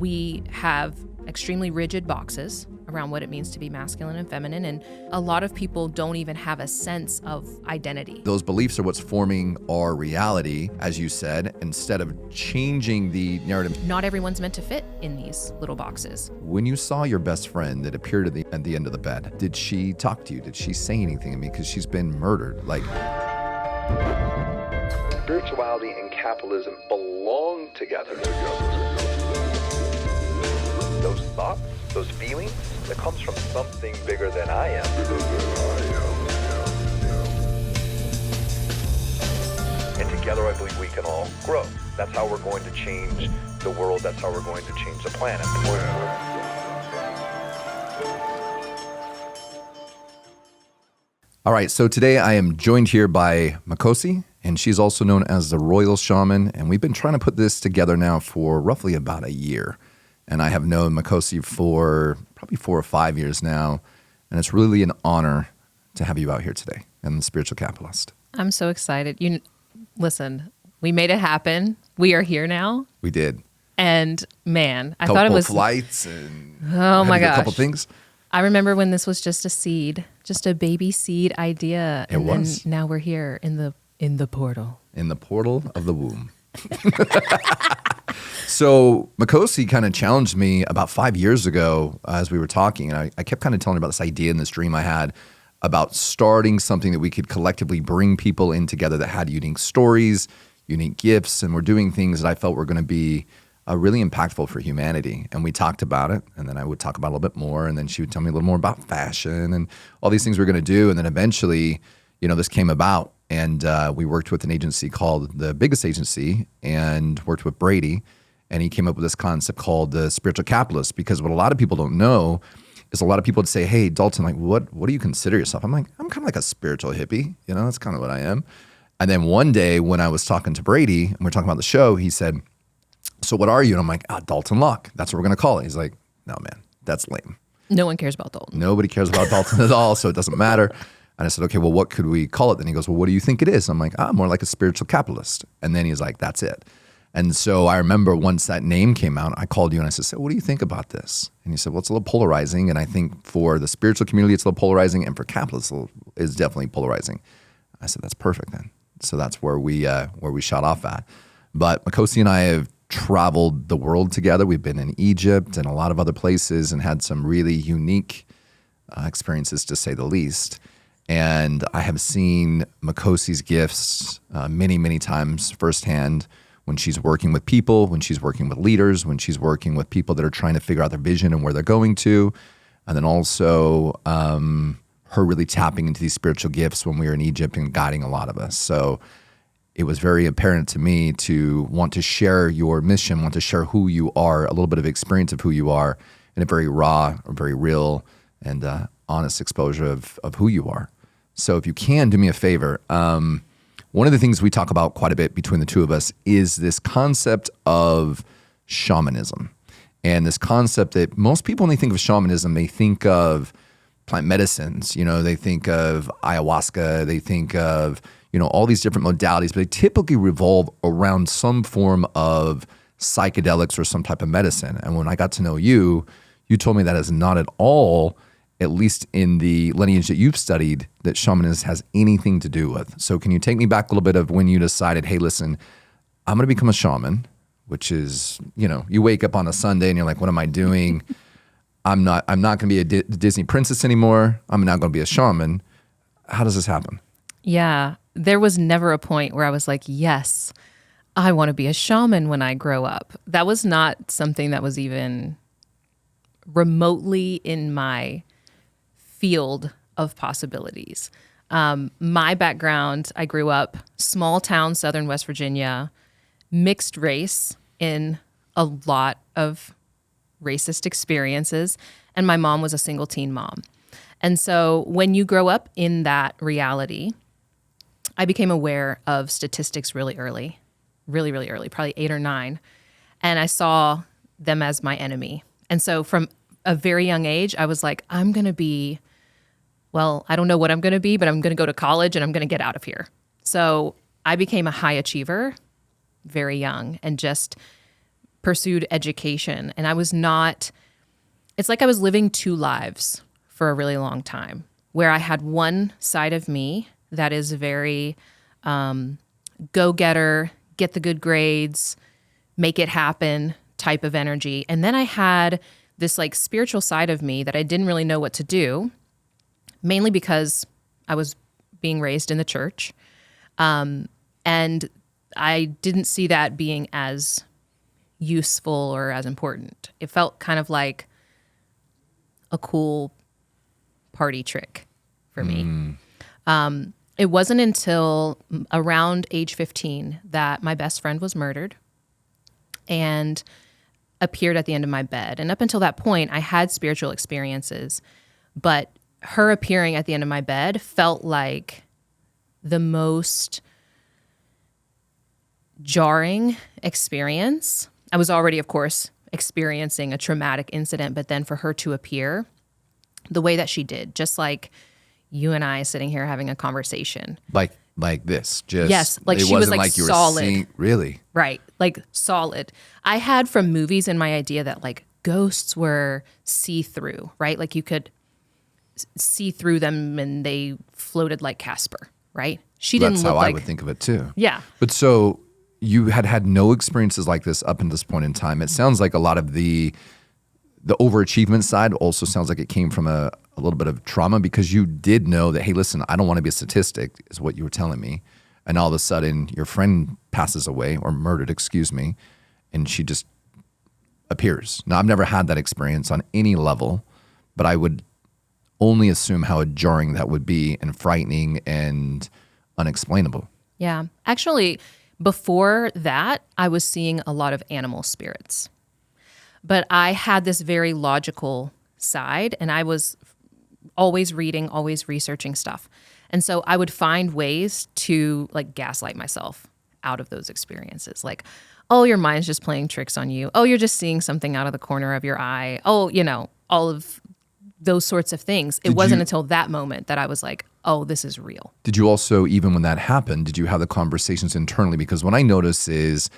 we have extremely rigid boxes around what it means to be masculine and feminine, and a lot of people don't even have a sense of identity. Those beliefs are what's forming our reality, as you said, instead of changing the narrative. Not everyone's meant to fit in these little boxes. When you saw your best friend that appeared at the end of the bed, did she talk to you? Did she say anything to me? Because she's been murdered. Like, spirituality and capitalism belong together. Those thoughts, those feelings, that comes from something bigger than I am. And together I believe we can all grow. That's how we're going to change the world. That's how we're going to change the planet. all right, so today I am joined here by Makhosi, and she's also known as the Royal Shaman, and we've been trying to put this together now for roughly about a year. And I have known Makhosi for probably 4 or 5 years now, and it's really an honor to have you out here today and the Spiritual Capitalist. I'm so excited. Listen, we made it happen. We are here now. We did. And man, I thought it was flights and oh my gosh, a couple things. I remember when this was just a seed, just a baby seed idea, and then now we're here in the portal. In the portal of the womb. So Makhosi kind of challenged me about 5 years ago as we were talking, and I kept kind of telling her about this idea and this dream I had about starting something that we could collectively bring people in together that had unique stories, unique gifts, and we're doing things that I felt were going to be really impactful for humanity. And we talked about it, and then I would talk about it a little bit more, and then she would tell me a little more about fashion and all these things we were going to do. And then eventually, this came about, and we worked with an agency called The Biggest Agency and worked with Brady. And he came up with this concept called the Spiritual Capitalist, because what a lot of people don't know is a lot of people would say, hey, Dalton, like, what do you consider yourself? I'm like, I'm kind of like a spiritual hippie. That's kind of what I am. And then one day when I was talking to Brady and we're talking about the show, he said, so what are you? And I'm like, Dalton Locke. That's what we're going to call it. He's like, no, man, that's lame. No one cares about Dalton. Nobody cares about Dalton at all, so it doesn't matter. And I said, okay, well, what could we call it? Then he goes, well, what do you think it is? I'm like, more like a spiritual capitalist. And then he's like, that's it. And so I remember once that name came out, I called you and I said, so what do you think about this? And he said, well, it's a little polarizing. And I think for the spiritual community, it's a little polarizing. And for capitalists, it's definitely polarizing. I said, that's perfect then. So that's where we shot off at. But Makhosi and I have traveled the world together. We've been in Egypt and a lot of other places and had some really unique experiences, to say the least. And I have seen Makhosi's gifts many, many times firsthand, when she's working with people, when she's working with leaders, when she's working with people that are trying to figure out their vision and where they're going to. And then also her really tapping into these spiritual gifts when we were in Egypt and guiding a lot of us. So it was very apparent to me to want to share your mission, want to share who you are, a little bit of experience of who you are in a very raw, or very real and honest exposure of who you are. So if you can, do me a favor. One of the things we talk about quite a bit between the two of us is this concept of shamanism. And this concept that most people, when they think of shamanism, they think of plant medicines. They think of ayahuasca, they think of, all these different modalities, but they typically revolve around some form of psychedelics or some type of medicine. And when I got to know you, you told me that is not at all, at least in the lineage that you've studied, that shamanism has anything to do with. So can you take me back a little bit of when you decided, hey, listen, I'm going to become a shaman, which is, you wake up on a Sunday and you're like, what am I doing? I'm not going to be a Disney princess anymore. I'm not going to be a shaman. How does this happen? Yeah, there was never a point where I was like, yes, I want to be a shaman when I grow up. That was not something that was even remotely in my field of possibilities. My background, I grew up small town, Southern West Virginia, mixed race in a lot of racist experiences. And my mom was a single teen mom. And so when you grow up in that reality, I became aware of statistics really early, really, really early, probably 8 or 9. And I saw them as my enemy. And so from a very young age, I was like, I'm going to be, well, I don't know what I'm going to be, but I'm going to go to college and I'm going to get out of here. So I became a high achiever very young and just pursued education, and I was not, it's like I was living two lives for a really long time, where I had one side of me that is very go-getter, get the good grades, make it happen type of energy. And then I had this like spiritual side of me that I didn't really know what to do, mainly because I was being raised in the church. And I didn't see that being as useful or as important. It felt kind of like a cool party trick for me. It wasn't until around age 15 that my best friend was murdered and appeared at the end of my bed. And up until that point, I had spiritual experiences, but her appearing at the end of my bed felt like the most jarring experience. I was already, of course, experiencing a traumatic incident, but then for her to appear the way that she did, just like you and I sitting here having a conversation. Like this, just yes, like it she was wasn't like you were solid. seeing, really, right? Like solid. I had from movies in my idea that like ghosts were see-through, right? Like you could see through them and they floated like Casper, right? She didn't That's look how like. I would think of it too. Yeah. But so you had no experiences like this up until this point in time. It sounds like a lot of the overachievement side also sounds like it came from a little bit of trauma, because you did know that, hey, listen, I don't want to be a statistic, is what you were telling me. And all of a sudden your friend passes away, or murdered, excuse me, and she just appears. Now, I've never had that experience on any level, but I would only assume how jarring that would be, and frightening and unexplainable. Yeah. Actually, before that, I was seeing a lot of animal spirits. But I had this very logical side, and I was always reading, always researching stuff. And so I would find ways to like gaslight myself out of those experiences. Like, oh, your mind's just playing tricks on you. Oh, you're just seeing something out of the corner of your eye. Oh, all of those sorts of things. It wasn't until that moment that I was like, oh, this is real. Did you also, even when that happened, did you have the conversations internally? Because what I notice is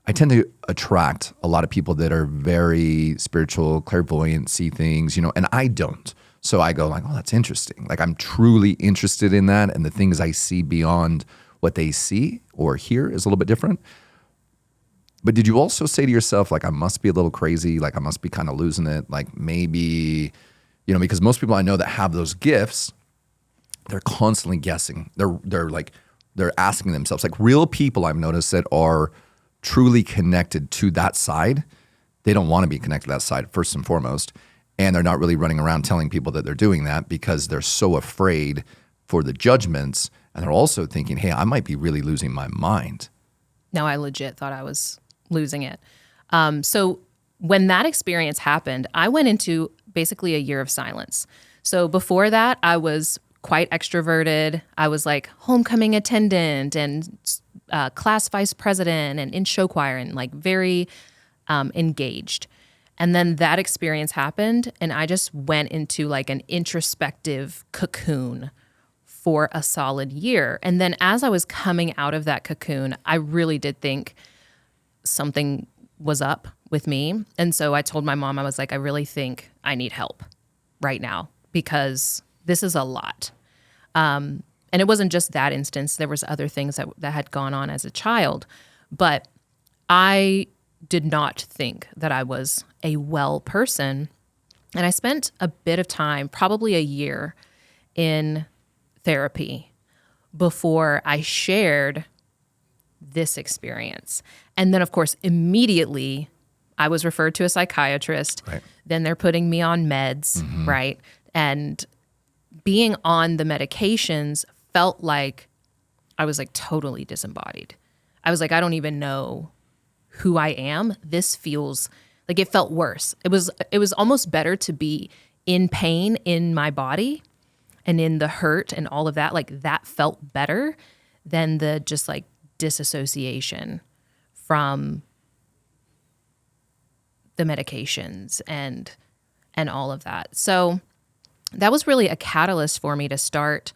I tend to attract a lot of people that are very spiritual, clairvoyant, see things, and I don't. So I go like, oh, that's interesting. Like I'm truly interested in that. And the things I see beyond what they see or hear is a little bit different. But did you also say to yourself, like, I must be a little crazy, like I must be kind of losing it, like maybe, because most people I know that have those gifts, they're constantly guessing. They're asking themselves, like real people I've noticed that are truly connected to that side. They don't want to be connected to that side first and foremost. And they're not really running around telling people that they're doing that because they're so afraid for the judgments. And they're also thinking, hey, I might be really losing my mind. No, I legit thought I was losing it. So when that experience happened, I went into basically a year of silence. So before that, I was quite extroverted. I was like homecoming attendant and class vice president and in show choir and like very engaged. And then that experience happened and I just went into like an introspective cocoon for a solid year. And then as I was coming out of that cocoon, I really did think something was up with me. And so I told my mom, I was like, I really think I need help right now because this is a lot. And it wasn't just that instance. There was other things that had gone on as a child. But I did not think that I was a well person. And I spent a bit of time, probably a year, in therapy before I shared this experience. And then, of course, immediately I was referred to a psychiatrist. Right. Then they're putting me on meds, right? And being on the medications felt like I was like totally disembodied. I was like, I don't even know who I am. This feels like it felt worse. It was almost better to be in pain in my body and in the hurt and all of that. Like that felt better than the just like disassociation from the medications and all of that. So that was really a catalyst for me to start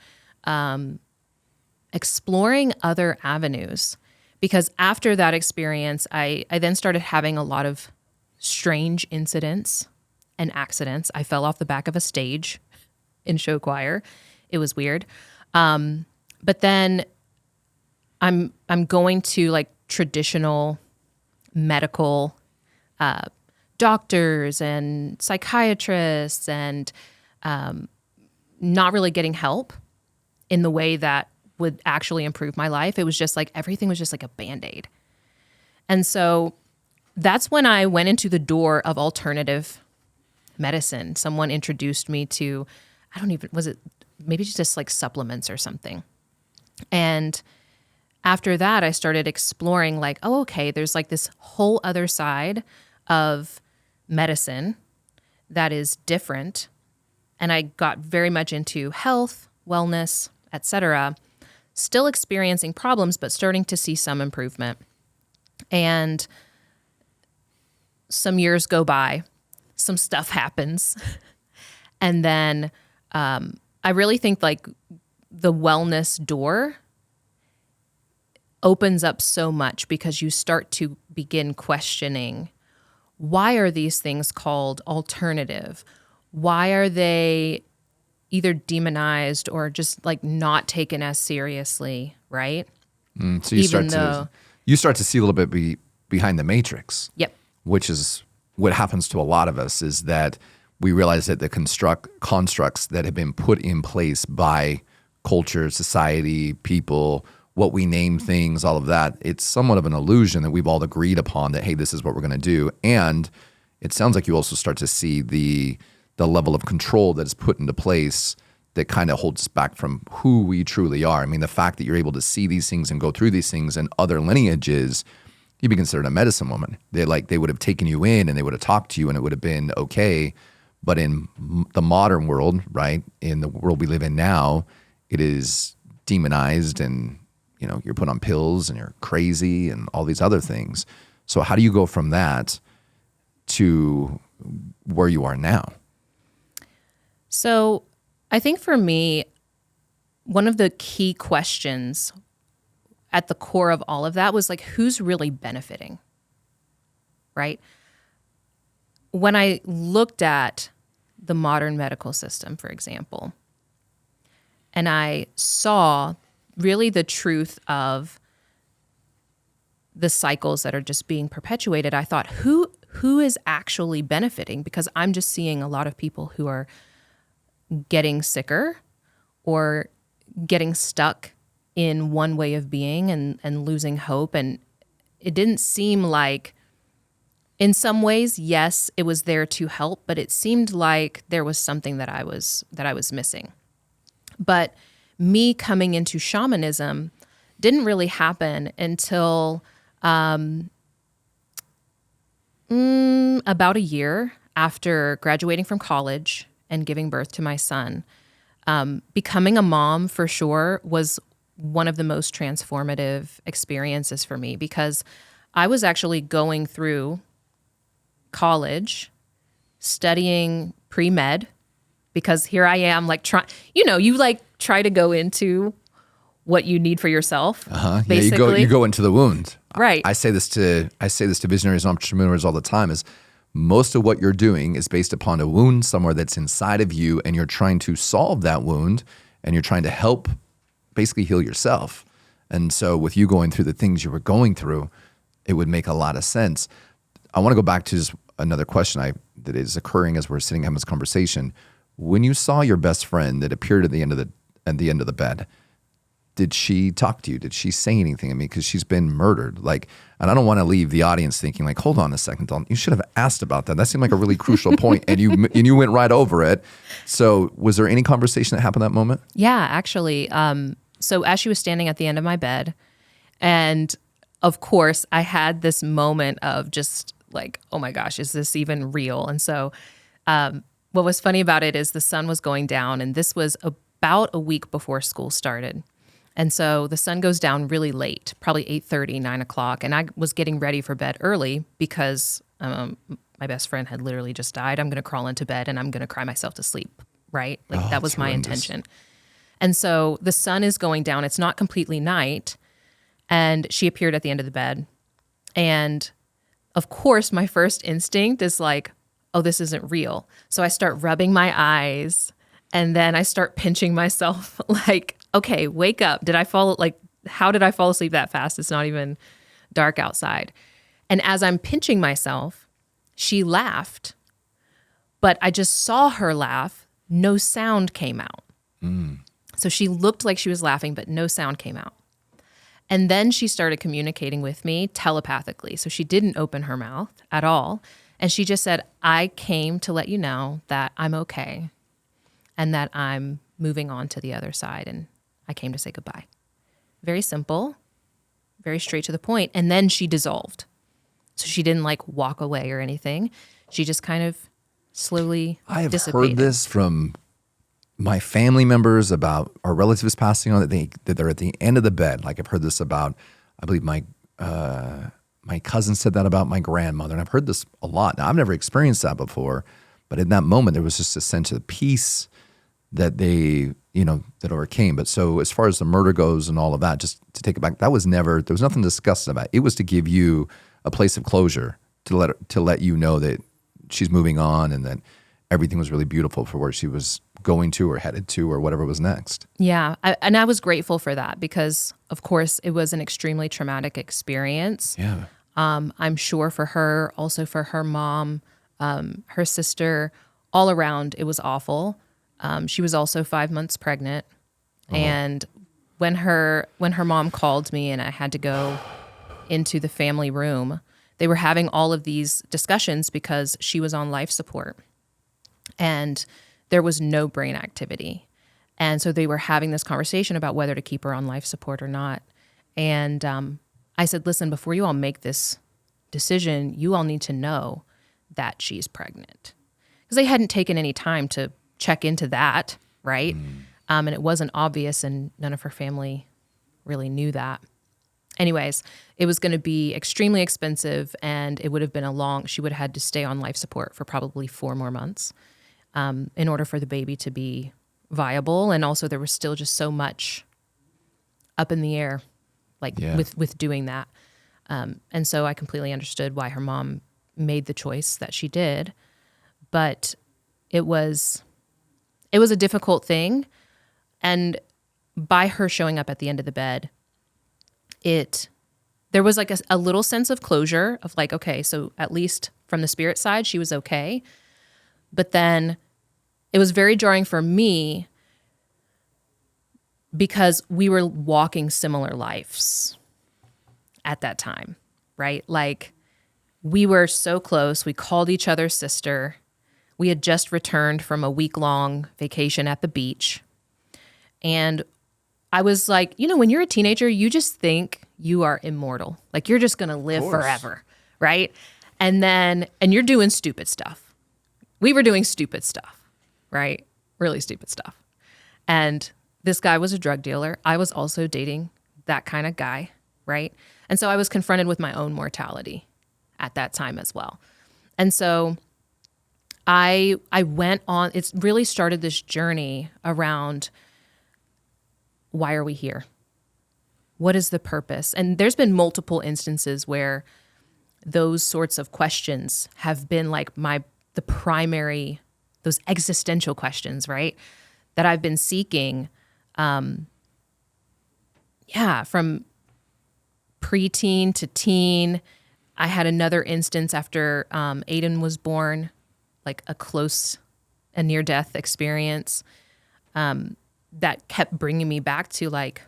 exploring other avenues Because after that experience, I then started having a lot of strange incidents and accidents. I fell off the back of a stage in show choir. It was weird. But then I'm going to like traditional medical doctors and psychiatrists and not really getting help in the way that would actually improve my life. It was just like everything was just like a Band-Aid. And so that's when I went into the door of alternative medicine. Someone introduced me to, was it maybe just like supplements or something? And after that, I started exploring like, oh, okay, there's like this whole other side of medicine that is different. And I got very much into health, wellness, etc. Still experiencing problems, but starting to see some improvement. And some years go by, some stuff happens. And then I really think like the wellness door opens up so much because you start to begin questioning, why are these things called alternative? Why are they either demonized or just like not taken as seriously, right? So you start to see a little bit behind the matrix. Yep. Which is what happens to a lot of us, is that we realize that the constructs that have been put in place by culture, society, people, what we name things, all of that, it's somewhat of an illusion that we've all agreed upon that, hey, this is what we're going to do. And it sounds like you also start to see the level of control that is put into place that kind of holds us back from who we truly are. I mean, the fact that you're able to see these things and go through these things and other lineages, you'd be considered a medicine woman. They would have taken you in and they would have talked to you and it would have been okay. But in the modern world, right, in the world we live in now, it is demonized and, you know, you're put on pills and you're crazy and all these other things. So how do you go from that to where you are now? So I think for me, one of the key questions at the core of all of that was like, who's really benefiting, right? When I looked at the modern medical system, for example, and I saw really the truth of the cycles that are just being perpetuated, I thought, who is actually benefiting? Because I'm just seeing a lot of people who are getting sicker or getting stuck in one way of being and losing hope. And it didn't seem like, in some ways, yes, it was there to help, but it seemed like there was something that I was missing. But me coming into shamanism didn't really happen until about a year after graduating from college and giving birth to my son. Becoming a mom, for sure, was one of the most transformative experiences for me, because I was actually going through college, studying pre-med, because here I am like you like try to go into what you need for yourself. Basically. Yeah, you go into the wound. Right. I say this to visionaries and entrepreneurs all the time, is most of what you're doing is based upon a wound somewhere that's inside of you, and you're trying to solve that wound and you're trying to help basically heal yourself. And so with you going through the things you were going through, it would make a lot of sense. I want to go back to just another question that is occurring as we're sitting having this conversation. When you saw your best friend that appeared at the end of the bed, did she talk to you? Did she say anything? I mean, because she's been murdered. Like, and I don't want to leave the audience thinking like, hold on a second, Dawn, you should have asked about that. That seemed like a really crucial point, and you went right over it. So was there any conversation that happened that moment? Yeah, actually. So as she was standing at the end of my bed, and of course I had this moment of just like, oh my gosh, is this even real? And so what was funny about it is the sun was going down, and this was about a week before school started. And so the sun goes down really late, probably 8:30, 9 o'clock. And I was getting ready for bed early because my best friend had literally just died. I'm going to crawl into bed and I'm going to cry myself to sleep, right? Like that was my intention. And so the sun is going down. It's not completely night. And she appeared at the end of the bed. And of course, my first instinct is like, oh, this isn't real. So I start rubbing my eyes and then I start pinching myself like, okay, wake up. How did I fall asleep that fast? It's not even dark outside. And as I'm pinching myself, she laughed, but I just saw her laugh. No sound came out. So she looked like she was laughing, but no sound came out. And then she started communicating with me telepathically. So she didn't open her mouth at all. And she just said, I came to let you know that I'm okay and that I'm moving on to the other side. And I came to say goodbye. Very simple, very straight to the point. And then she dissolved. So she didn't like walk away or anything. She just kind of slowly I have dissipated. heard this from my family members about our relatives passing on, that they're at the end of the bed. Like I've heard this about, I believe my cousin said that about my grandmother. And I've heard this a lot. Now, I've never experienced that before, but in that moment, there was just a sense of peace that they, that overcame. But so as far as the murder goes and all of that, just to take it back, there was nothing discussed about it. It was to give you a place of closure, to let you know that she's moving on and that everything was really beautiful for where she was going to or headed to or whatever was next. Yeah. And I was grateful for that because, of course, it was an extremely traumatic experience. Yeah. I'm sure for her, also for her mom, her sister, all around, it was awful. She was also 5 months pregnant. And when her mom called me and I had to go into the family room, they were having all of these discussions because she was on life support and there was no brain activity. And so they were having this conversation about whether to keep her on life support or not. And I said, listen, before you all make this decision, you all need to know that she's pregnant. Because they hadn't taken any time to check into that, right? And it wasn't obvious and none of her family really knew that. Anyways, it was going to be extremely expensive and it would have been she would have had to stay on life support for probably 4 more months in order for the baby to be viable. And also there was still just so much up in the air, with doing that. And so I completely understood why her mom made the choice that she did. But it was a difficult thing. And by her showing up at the end of the bed, there was like a little sense of closure of like, okay, so at least from the spirit side, she was okay. But then it was very jarring for me because we were walking similar lives at that time, right? Like we were so close. We called each other sister. We had just returned from a week-long vacation at the beach. And I was like, when you're a teenager, you just think you are immortal. Like you're just going to live forever, right? And you're doing stupid stuff. We were doing stupid stuff, right? Really stupid stuff. And this guy was a drug dealer. I was also dating that kind of guy, right? And so I was confronted with my own mortality at that time as well. And so I went on, it's really started this journey around why are we here? What is the purpose? And there's been multiple instances where those sorts of questions have been like the primary, those existential questions, right? That I've been seeking, from preteen to teen. I had another instance after Aiden was born, like a close and near-death experience that kept bringing me back to like,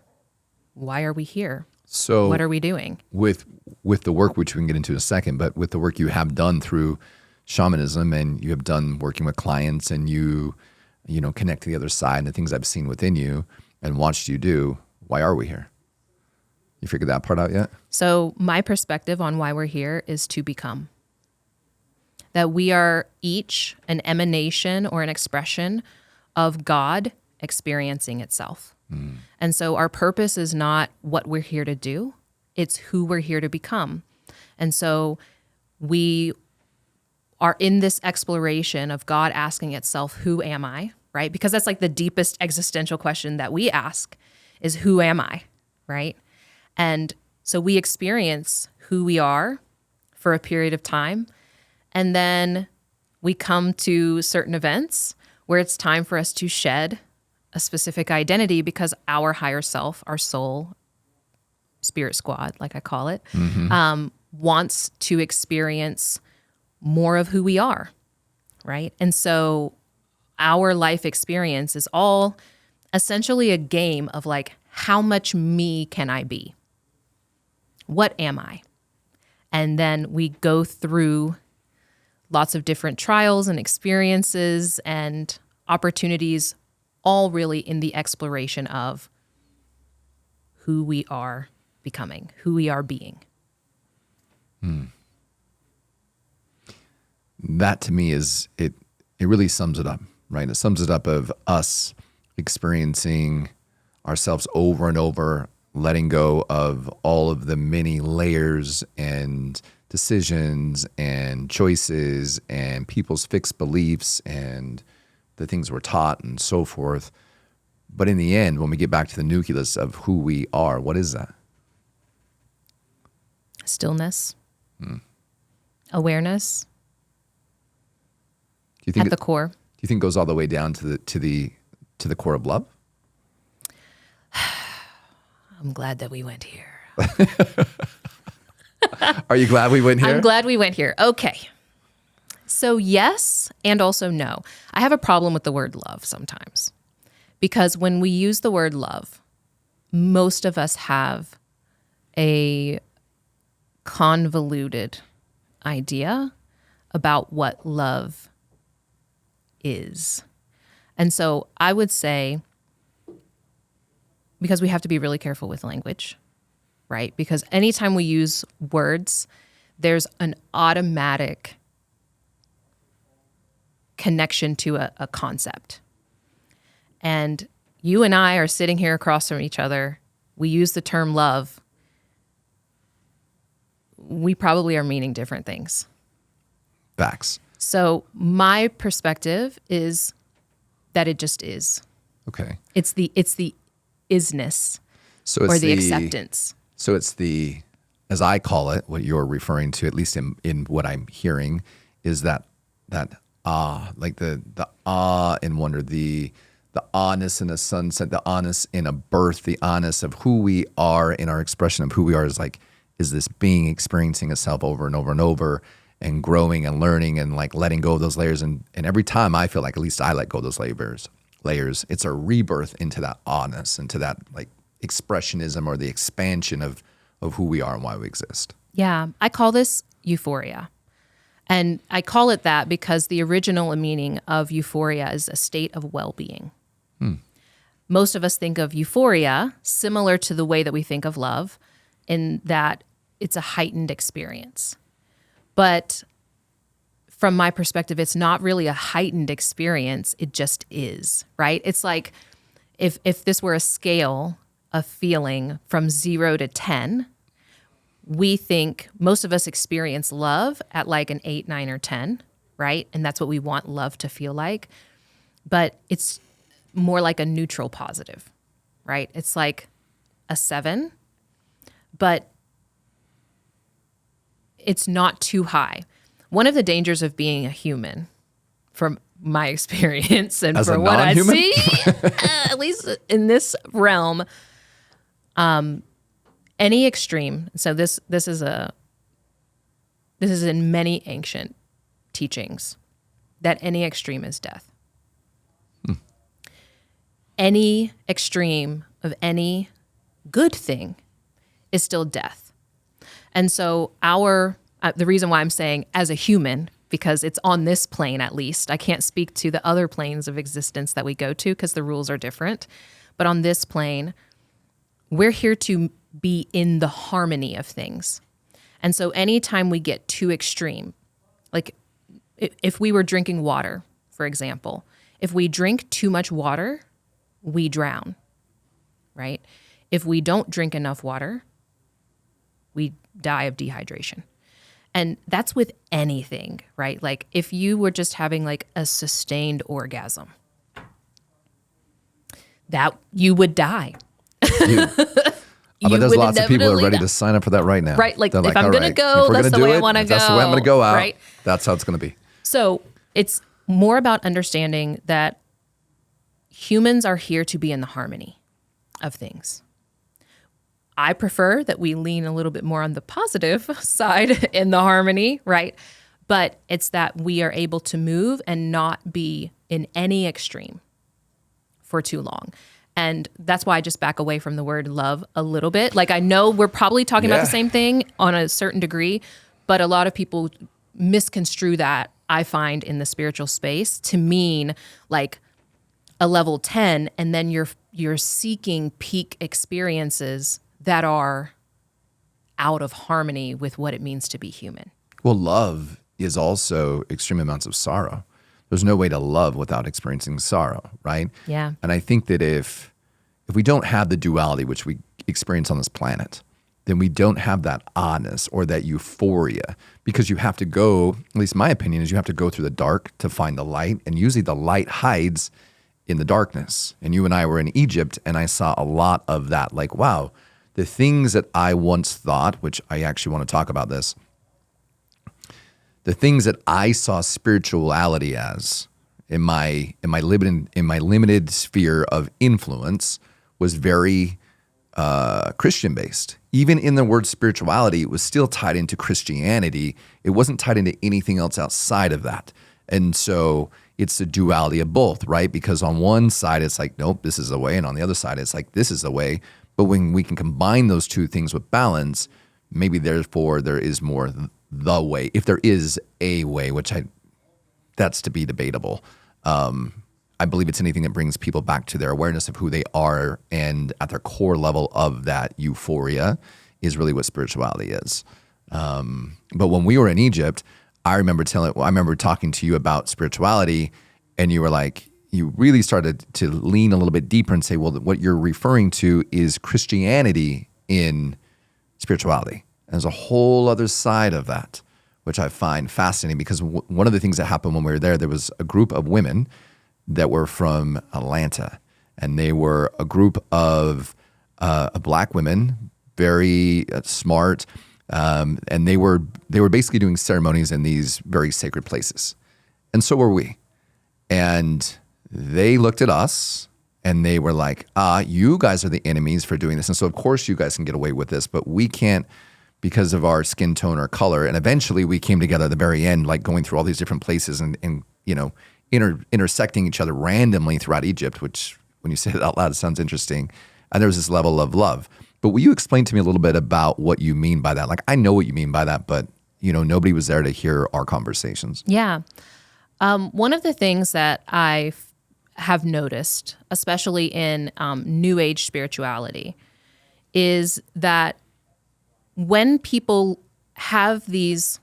why are we here? So what are we doing? With the work, which we can get into in a second, but with the work you have done through shamanism and you have done working with clients and you connect to the other side and the things I've seen within you and watched you do, why are we here? You figured that part out yet? So my perspective on why we're here is to become. That we are each an emanation or an expression of God experiencing itself. And so our purpose is not what we're here to do, it's who we're here to become. And so we are in this exploration of God asking itself, who am I, right? Because that's like the deepest existential question that we ask is, who am I, right? And So we experience who we are for a period of time, and then we come to certain events where it's time for us to shed a specific identity because our higher self, our soul, spirit squad, like I call it, wants to experience more of who we are, right? And so our life experience is all essentially a game of like, how much me can I be? What am I? And then we go through lots of different trials and experiences and opportunities, all really in the exploration of who we are becoming, who we are being. That to me is, it really sums it up, right? It sums it up of us experiencing ourselves over and over, letting go of all of the many layers and decisions and choices and people's fixed beliefs and the things we're taught and so forth. But in the end, when we get back to the nucleus of who we are, what is that? Stillness, awareness Do you think at the core. Do you think it goes all the way down to the core of love? I'm glad that we went here. Are you glad we went here? I'm glad we went here. Okay. So yes, and also no. I have a problem with the word love sometimes, because when we use the word love, most of us have a convoluted idea about what love is. And so I would say, because we have to be really careful with language, right? Because anytime we use words, there's an automatic connection to a concept. And you and I are sitting here across from each other. We use the term love. We probably are meaning different things. Facts. So my perspective is that it just is. Okay. It's the isness, So it's or the acceptance. So it's the, as I call it, what you're referring to, at least in what I'm hearing, is that like the awe and wonder, the awness in a sunset, the awness in a birth, the awness of who we are in our expression of who we are is this being experiencing itself over and over and over and growing and learning and like letting go of those layers. And every time I feel like, at least I let go of those layers, it's a rebirth into that awness, into that like expressionism or the expansion of who we are and why we exist. Yeah, I call this euphoria. And I call it that because the original meaning of euphoria is a state of well-being. Most of us think of euphoria similar to the way that we think of love, in that it's a heightened experience. But from my perspective, it's not really a heightened experience. It just is, right? It's like if this were a scale of feeling from 0 to 10, we think most of us experience love at like an 8, 9, or 10, right? And that's what we want love to feel like. But it's more like a neutral positive, right? It's like a 7, but it's not too high. One of the dangers of being a human, from my experience and As for a what I non-human? see, at least in this realm, any extreme. So this is in many ancient teachings, that any extreme is death. Any extreme of any good thing is still death. And so the reason why I'm saying as a human, because it's on this plane at least, I can't speak to the other planes of existence that we go to because the rules are different. But on this plane, we're here to be in the harmony of things. And so anytime we get too extreme, like if we were drinking water, for example, if we drink too much water, we drown, right? If we don't drink enough water, we die of dehydration. And that's with anything, right? Like if you were just having like a sustained orgasm, that you would die. I bet there's would lots of people who are inevitably ready die. to sign up for that right now. Right, like, They're if I'm all gonna right, go, if we're that's gonna the do way I it, wanna if that's the way I'm go, going to go out. right? That's how it's going to be. So it's more about understanding that humans are here to be in the harmony of things. I prefer that we lean a little bit more on the positive side in the harmony, right? But it's that we are able to move and not be in any extreme for too long. And that's why I just back away from the word love a little bit. Like, I know we're probably talking about Yeah. the same thing on a certain degree, but a lot of people misconstrue that, I find, in the spiritual space to mean like a level 10, and then you're seeking peak experiences that are out of harmony with what it means to be human. Well, love is also extreme amounts of sorrow. There's no way to love without experiencing sorrow, right? Yeah. And I think that if we don't have the duality which we experience on this planet, then we don't have that oddness or that euphoria, because you have to go, at least my opinion is, you have to go through the dark to find the light, and usually the light hides in the darkness. And you and I were in Egypt, and I saw a lot of that. Like, wow, the things that I once thought, which I actually want to talk about this, the things that I saw spirituality as in my limited sphere of influence was very Christian based. Even in the word spirituality, it was still tied into Christianity. It wasn't tied into anything else outside of that. And so it's the duality of both, right? Because on one side, it's like, nope, this is the way. And on the other side, it's like, this is the way. But when we can combine those two things with balance, maybe therefore there is more the way, if there is a way, which that's to be debatable. I believe it's anything that brings people back to their awareness of who they are, and at their core level of that euphoria is really what spirituality is. But when we were in Egypt, I remember talking to you about spirituality, and you were like, you really started to lean a little bit deeper and say, well, what you're referring to is Christianity in spirituality. And there's a whole other side of that, which I find fascinating, because one of the things that happened when we were there was a group of women that were from Atlanta, and they were a group of black women, very smart, and they were basically doing ceremonies in these very sacred places, and so were we. And they looked at us, and they were like, you guys are the enemies for doing this, and so of course you guys can get away with this, but we can't, because of our skin tone or color. And eventually we came together at the very end, like going through all these different places and you know, intersecting each other randomly throughout Egypt, which when you say it out loud, it sounds interesting. And there was this level of love. But will you explain to me a little bit about what you mean by that? Like, I know what you mean by that, but you know, nobody was there to hear our conversations. Yeah. One of the things that I have noticed, especially in New Age spirituality, is that when people have these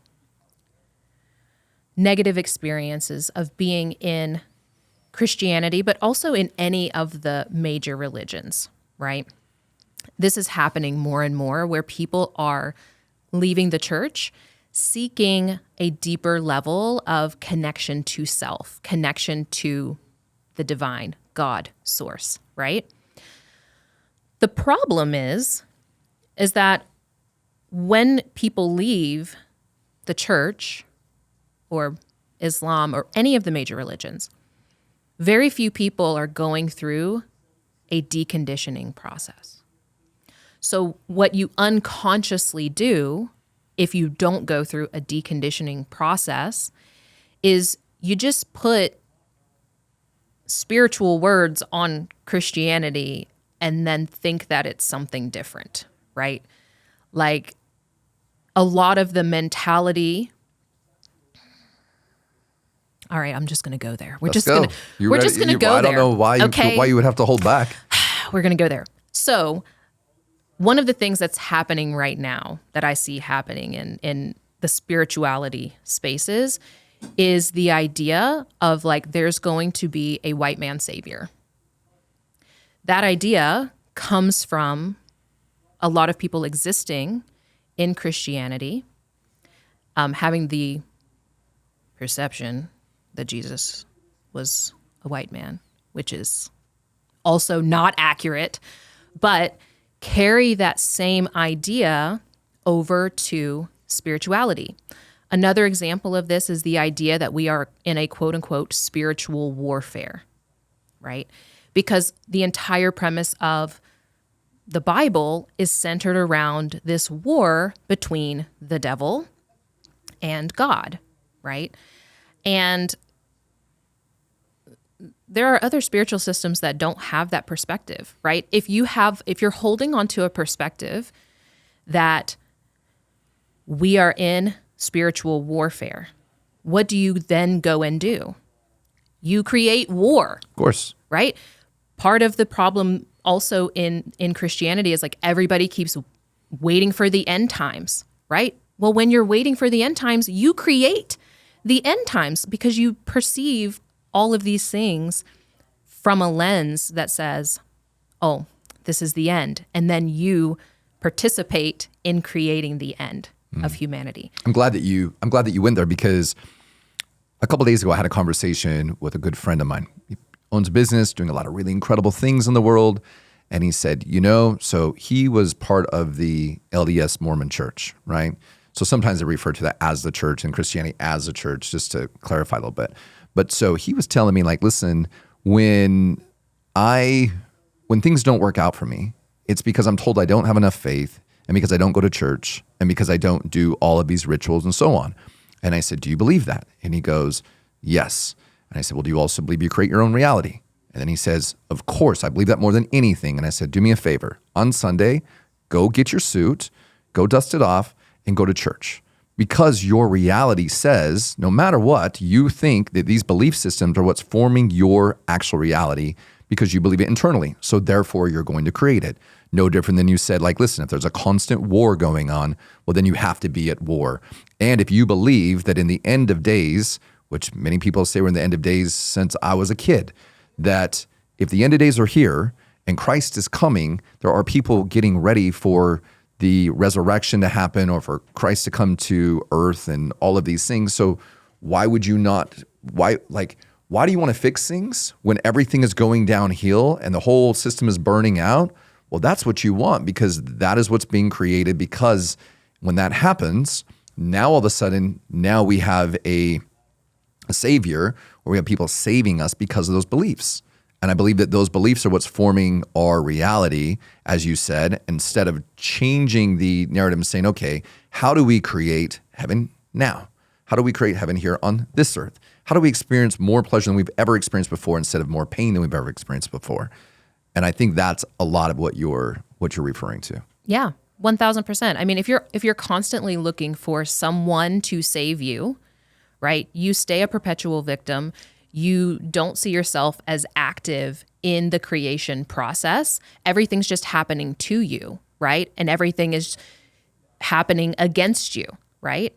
negative experiences of being in Christianity, but also in any of the major religions, right? This is happening more and more, where people are leaving the church seeking a deeper level of connection to self, connection to the divine, God, source, right? The problem is that when people leave the church or Islam or any of the major religions, very few people are going through a deconditioning process. So what you unconsciously do if you don't go through a deconditioning process is you just put spiritual words on Christianity and then think that it's something different, right? Like, a lot of the mentality. All right, I'm just going to go there. We're just going to go there. I don't know why you would have to hold back. We're going to go there. So, one of the things that's happening right now that I see happening in the spirituality spaces is the idea of, like, there's going to be a white man savior. That idea comes from a lot of people existing in Christianity, having the perception that Jesus was a white man, which is also not accurate, but carry that same idea over to spirituality. Another example of this is the idea that we are in a quote unquote spiritual warfare, right? Because the entire premise of the Bible is centered around this war between the devil and God, right? And there are other spiritual systems that don't have that perspective, right? If you're holding onto a perspective that we are in spiritual warfare, what do you then go and do? You create war. Of course. Right? Part of the problem also in Christianity is like everybody keeps waiting for the end times, right? Well, when you're waiting for the end times, you create the end times because you perceive all of these things from a lens that says, oh, this is the end. And then you participate in creating the end of humanity. I'm glad that you went there, because a couple of days ago I had a conversation with a good friend of mine. He owns a business doing a lot of really incredible things in the world. And he said, so he was part of the LDS Mormon church, right? So sometimes they refer to that as the church, and Christianity as the church, just to clarify a little bit. But so he was telling me, like, listen, when things don't work out for me, it's because I'm told I don't have enough faith, and because I don't go to church, and because I don't do all of these rituals and so on. And I said, do you believe that? And he goes, yes. And I said, well, do you also believe you create your own reality? And then he says, of course, I believe that more than anything. And I said, do me a favor. On Sunday, go get your suit, go dust it off, and go to church. Because your reality says, no matter what, you think that these belief systems are what's forming your actual reality because you believe it internally. So therefore, you're going to create it. No different than you said, like, listen, if there's a constant war going on, well, then you have to be at war. And if you believe that in the end of days, which many people say we're in the end of days since I was a kid, that if the end of days are here and Christ is coming, there are people getting ready for the resurrection to happen or for Christ to come to earth and all of these things. So why would you not, why do you want to fix things when everything is going downhill and the whole system is burning out? Well, that's what you want, because that is what's being created. Because when that happens, now all of a sudden, now we have a savior, or we have people saving us because of those beliefs. And I believe that those beliefs are what's forming our reality, as you said, instead of changing the narrative and saying, okay, how do we create heaven now? How do we create heaven here on this earth? How do we experience more pleasure than we've ever experienced before instead of more pain than we've ever experienced before? And I think that's a lot of what you're referring to. Yeah, 1,000%. I mean, if you're constantly looking for someone to save you, right? You stay a perpetual victim. You don't see yourself as active in the creation process. Everything's just happening to you, right? And everything is happening against you, right?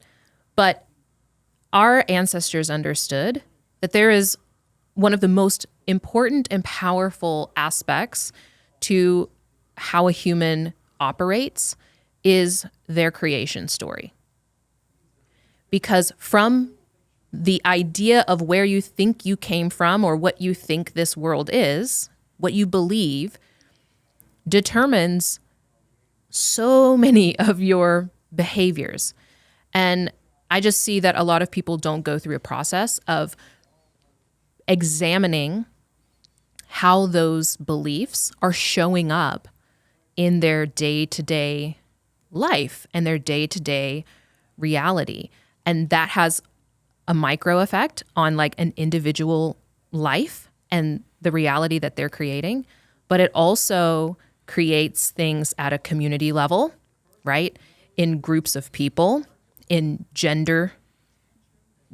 But our ancestors understood that there is one of the most important and powerful aspects to how a human operates is their creation story. Because from the idea of where you think you came from or what you think this world is, what you believe, determines so many of your behaviors. And I just see that a lot of people don't go through a process of examining how those beliefs are showing up in their day-to-day life and their day-to-day reality. And that has a micro effect on like an individual life and the reality that they're creating, but it also creates things at a community level, right? In groups of people, in gender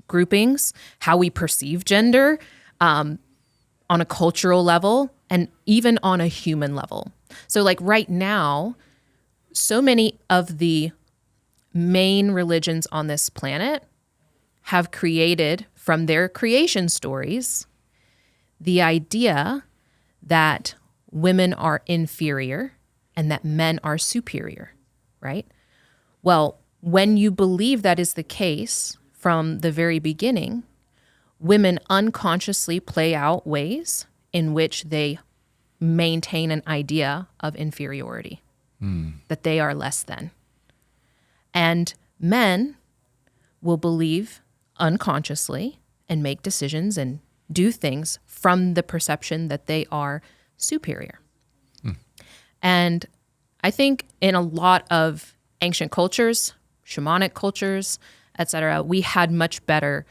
groupings, how we perceive gender, on a cultural level, and even on a human level. So like right now, so many of the main religions on this planet have created from their creation stories the idea that women are inferior and that men are superior, right? Well, when you believe that is the case from the very beginning, women unconsciously play out ways in which they maintain an idea of inferiority. that they are less than. And men will believe unconsciously and make decisions and do things from the perception that they are superior. And I think in a lot of ancient cultures, shamanic cultures, etc., we had much better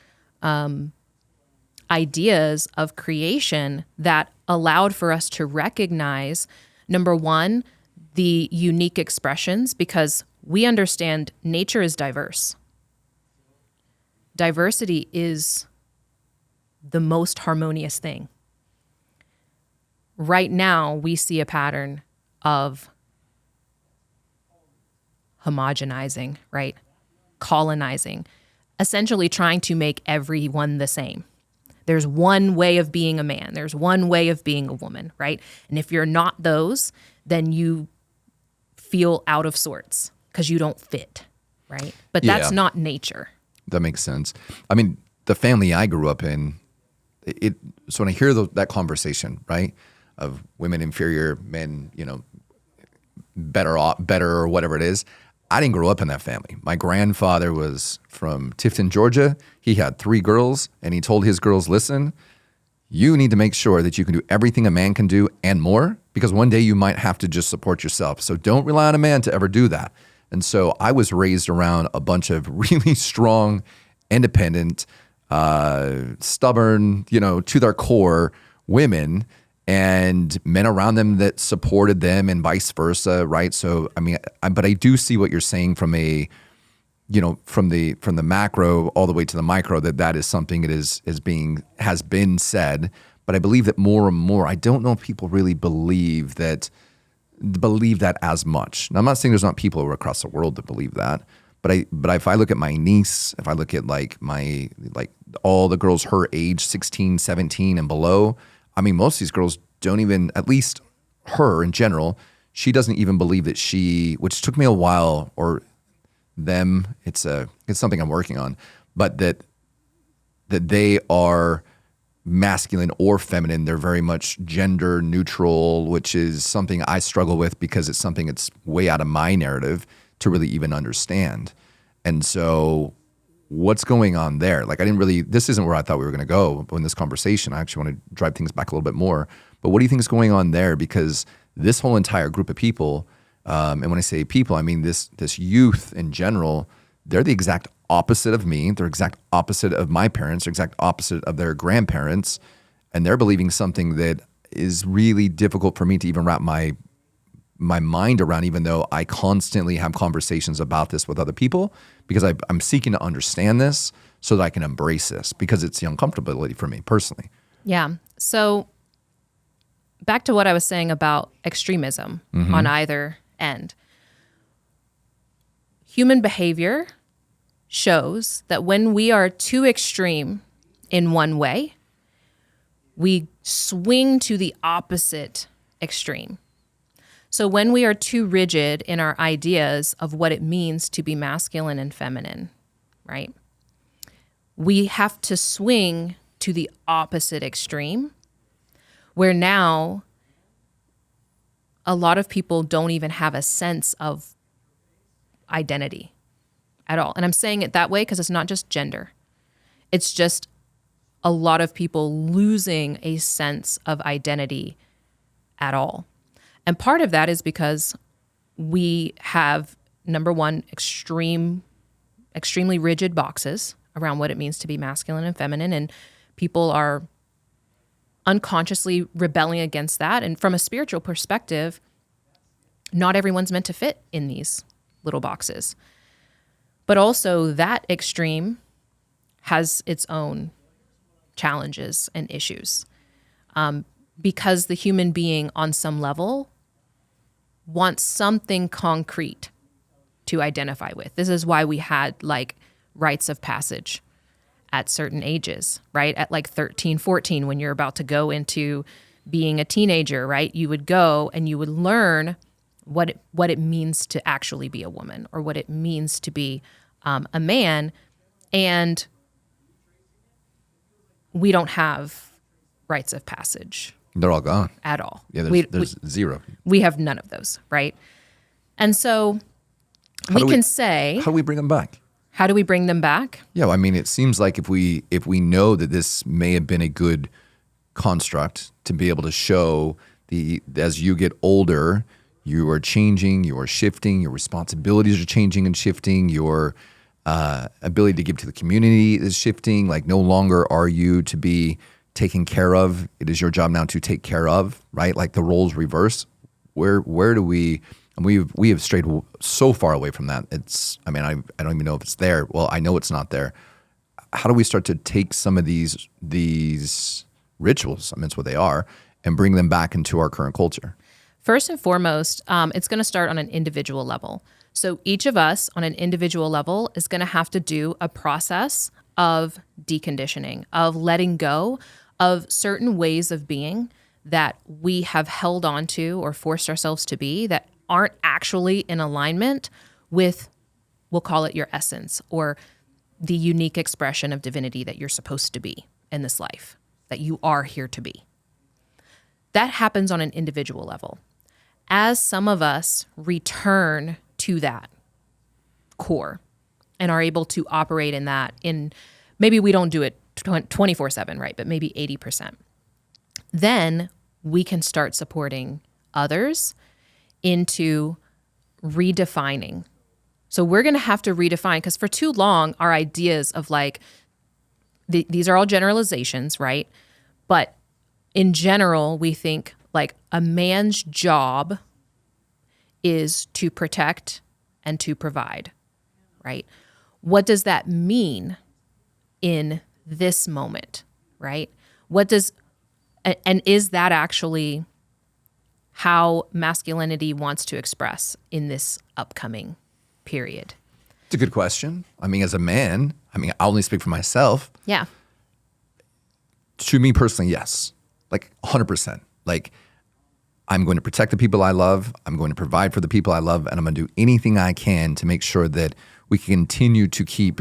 ideas of creation that allowed for us to recognize, number one, the unique expressions, because we understand nature is diverse. Diversity is the most harmonious thing. Right now, we see a pattern of homogenizing, right? Colonizing, essentially trying to make everyone the same. There's one way of being a man. There's one way of being a woman, right? And if you're not those, then you feel out of sorts because you don't fit, right? But that's Yeah. not nature. That makes sense. I mean, the family I grew up in, so when I hear that conversation, right, of women inferior, men, better or whatever it is, I didn't grow up in that family. My grandfather was from Tifton, Georgia. He had 3 girls, and he told his girls, listen, you need to make sure that you can do everything a man can do and more, because one day you might have to just support yourself. So don't rely on a man to ever do that. And so I was raised around a bunch of really strong, independent, stubborn, to their core women, and men around them that supported them and vice versa, right? So, I mean, but I do see what you're saying from from the macro all the way to the micro, that is something that has been said. But I believe that more and more, I don't know if people really believe that as much. Now, I'm not saying there's not people across the world that believe that, but if I look at my niece, if I look at all the girls her age, 16, 17 and below, I mean, most of these girls don't even, at least her in general, she doesn't even believe that which took me a while, or them, it's something I'm working on, but that they are masculine or feminine. They're very much gender neutral, which is something I struggle with because it's something that's way out of my narrative to really even understand. And so what's going on there? This isn't where I thought we were going to go in this conversation. I actually want to drive things back a little bit more. But what do you think is going on there? Because this whole entire group of people, and when I say people, I mean this youth in general, they're the exact opposite of me. They're exact opposite of my parents. They're exact opposite of their grandparents. And they're believing something that is really difficult for me to even wrap my mind around, even though I constantly have conversations about this with other people, because I'm seeking to understand this so that I can embrace this, because it's the uncomfortability for me personally. Yeah. So back to what I was saying about extremism on either end. Human behavior shows that when we are too extreme in one way, we swing to the opposite extreme. So when we are too rigid in our ideas of what it means to be masculine and feminine, right? We have to swing to the opposite extreme, where now a lot of people don't even have a sense of identity at all. And I'm saying it that way because it's not just gender. It's just a lot of people losing a sense of identity at all. And part of that is because we have, number one, extremely rigid boxes around what it means to be masculine and feminine, and people are unconsciously rebelling against that. And from a spiritual perspective, not everyone's meant to fit in these little boxes. But also that extreme has its own challenges and issues, because the human being on some level wants something concrete to identify with. This is why we had rites of passage at certain ages, right? At 13, 14, when you're about to go into being a teenager, right? You would go and you would learn what it means to actually be a woman, or what it means to be a man. And we don't have rites of passage. They're all gone At all. Yeah, there's zero. We have none of those, right? And so How do we can say, how do we bring them back? how do we bring them back? Yeah, I mean, it seems like if we know that this may have been a good construct to be able to show as you get older, you are changing, you are shifting, your responsibilities are changing and shifting, your ability to give to the community is shifting. Like no longer are you to be taken care of. It is your job now to take care of, right? Like the roles reverse. Where do we? And we have strayed so far away from that. I don't even know if it's there. Well, I know it's not there. How do we start to take some of these rituals, I mean, it's what they are, and bring them back into our current culture? First and foremost, it's going to start on an individual level. So each of us on an individual level is going to have to do a process of deconditioning, of letting go of certain ways of being that we have held on to or forced ourselves to be that aren't actually in alignment with, we'll call it your essence or the unique expression of divinity that you're supposed to be in this life, that you are here to be. That happens on an individual level. As some of us return to that core and are able to operate in that, maybe we don't do it 24/7, right? But maybe 80%. Then we can start supporting others into redefining. So we're going to have to redefine, because for too long, our ideas of like, these are all generalizations, right? But in general, we think like a man's job is to protect and to provide, right? What does that mean in this moment, right? And is that actually how masculinity wants to express in this upcoming period? It's a good question. I mean, as a man, I only speak for myself. Yeah. To me personally, yes. Like 100%. Like, I'm going to protect the people I love. I'm going to provide for the people I love. And I'm going to do anything I can to make sure that we can continue to keep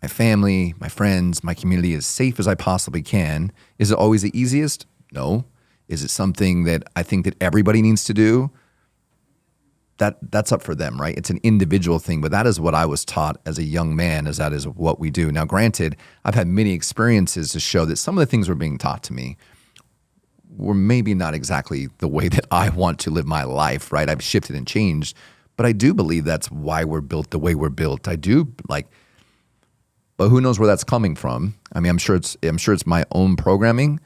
my family, my friends, my community as safe as I possibly can. Is it always the easiest? No. Is it something that I think that everybody needs to do? That's up for them, right? It's an individual thing, but that is what I was taught as a young man, as that is what we do. Now, granted, I've had many experiences to show that some of the things were being taught to me were maybe not exactly the way that I want to live my life, right? I've shifted and changed, but I do believe that's why we're built the way we're built. But who knows where that's coming from? I mean, I'm sure it's my own programming,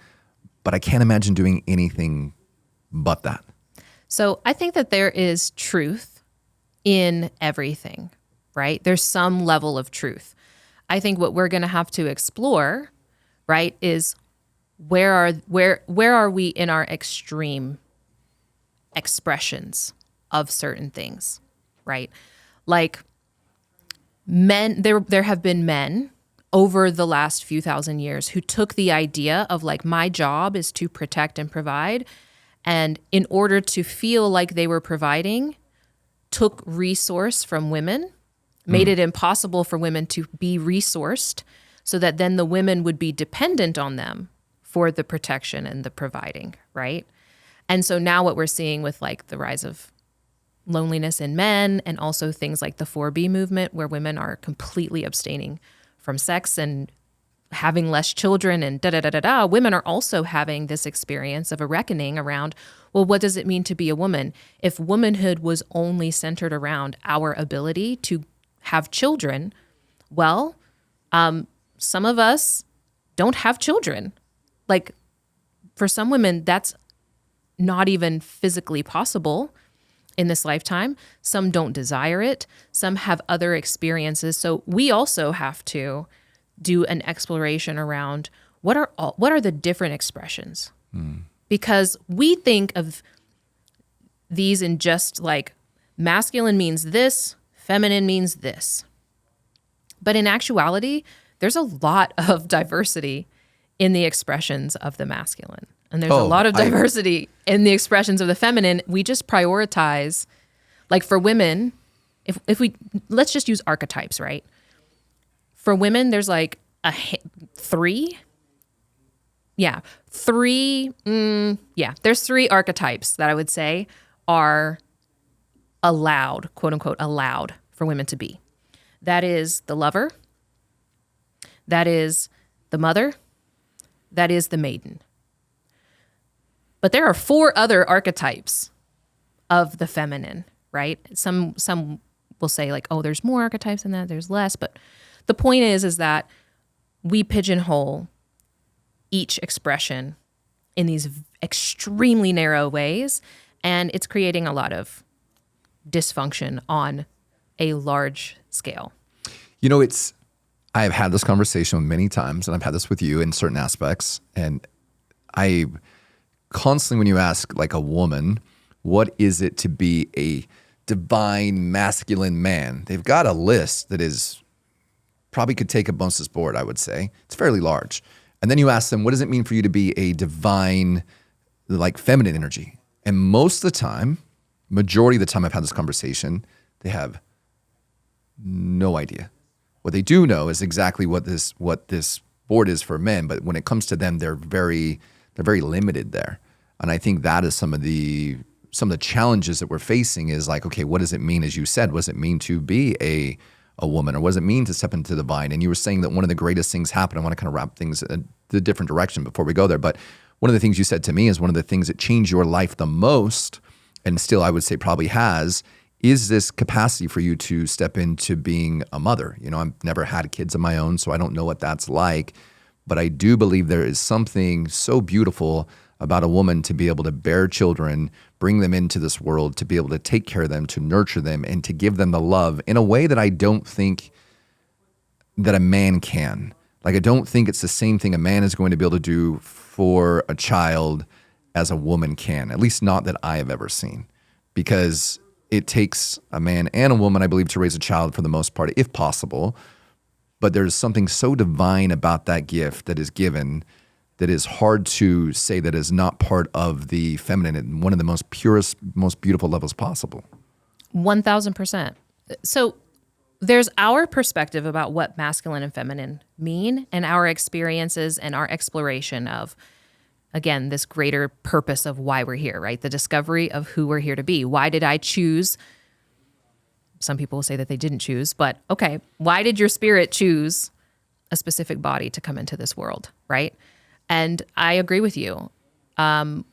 but I can't imagine doing anything but that. So I think that there is truth in everything, right? There's some level of truth. I think what we're going to have to explore, right, is where are we in our extreme expressions of certain things, right? Like men, there have been men over the last few thousand years who took the idea of like, my job is to protect and provide. And in order to feel like they were providing, took resource from women, made it impossible for women to be resourced so that then the women would be dependent on them for the protection and the providing, right? And so now what we're seeing with like the rise of loneliness in men and also things like the 4B movement where women are completely abstaining from sex and having less children and da-da-da-da-da, women are also having this experience of a reckoning around, well, what does it mean to be a woman? If womanhood was only centered around our ability to have children, well, some of us don't have children. Like for some women, that's not even physically possible in this lifetime. Some don't desire it. Some have other experiences. So we also have to do an exploration around what are the different expressions? Because we think of these in just like masculine means this, feminine means this. But in actuality, there's a lot of diversity in the expressions of the masculine. And there's a lot of diversity in the expressions of the feminine. We just prioritize, like for women, if we, let's just use archetypes, right? For women, there's like three. Yeah, there's three archetypes that I would say are allowed, quote unquote, allowed for women to be. That is the lover. That is the mother. That is the maiden. But there are 4 other archetypes of the feminine, right? Some will say like, oh, there's more archetypes than that, there's less. But the point is that we pigeonhole each expression in these extremely narrow ways, and it's creating a lot of dysfunction on a large scale. You know, I have had this conversation many times, and I've had this with you in certain aspects. And I constantly, when you ask like a woman, what is it to be a divine masculine man? They've got a list that is probably could take a bonus board, I would say. It's fairly large. And then you ask them, what does it mean for you to be a divine, like feminine energy? And most of the time, majority of the time I've had this conversation, they have no idea. What they do know is exactly what this board is for men, but when it comes to them, they're very limited there. And I think that is some of the challenges that we're facing is like, okay, what does it mean, as you said, what does it mean to be a woman, or what does it mean to step into the divine? And you were saying that one of the greatest things happened. I want to kind of wrap things in the different direction before we go there. But one of the things you said to me is one of the things that changed your life the most, and still I would say probably has, is this capacity for you to step into being a mother. You know, I've never had kids of my own, so I don't know what that's like. But I do believe there is something so beautiful about a woman to be able to bear children, bring them into this world, to be able to take care of them, to nurture them, and to give them the love in a way that I don't think that a man can. Like, I don't think it's the same thing a man is going to be able to do for a child as a woman can, at least not that I have ever seen. Because it takes a man and a woman, I believe, to raise a child for the most part, if possible. But there's something so divine about that gift that is given that is hard to say that is not part of the feminine and one of the most purest, most beautiful levels possible. 1,000%. So there's our perspective about what masculine and feminine mean, and our experiences and our exploration of, again, this greater purpose of why we're here, right? The discovery of who we're here to be. Why did I choose? Some people will say that they didn't choose, but okay, why did your spirit choose a specific body to come into this world, right? And I agree with you. In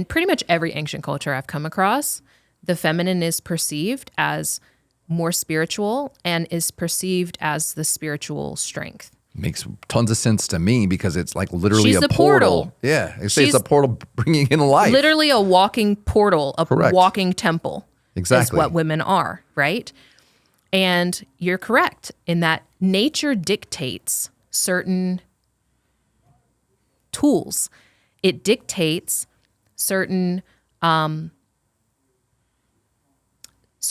pretty much every ancient culture I've come across, the feminine is perceived as more spiritual and is perceived as the spiritual strength. Makes tons of sense to me because it's like literally She's a the portal. Yeah, they say it's a portal bringing in life. Literally a walking portal, a Correct. walking temple. Exactly. Is what women are, right? And you're correct in that nature dictates certain tools. It dictates certain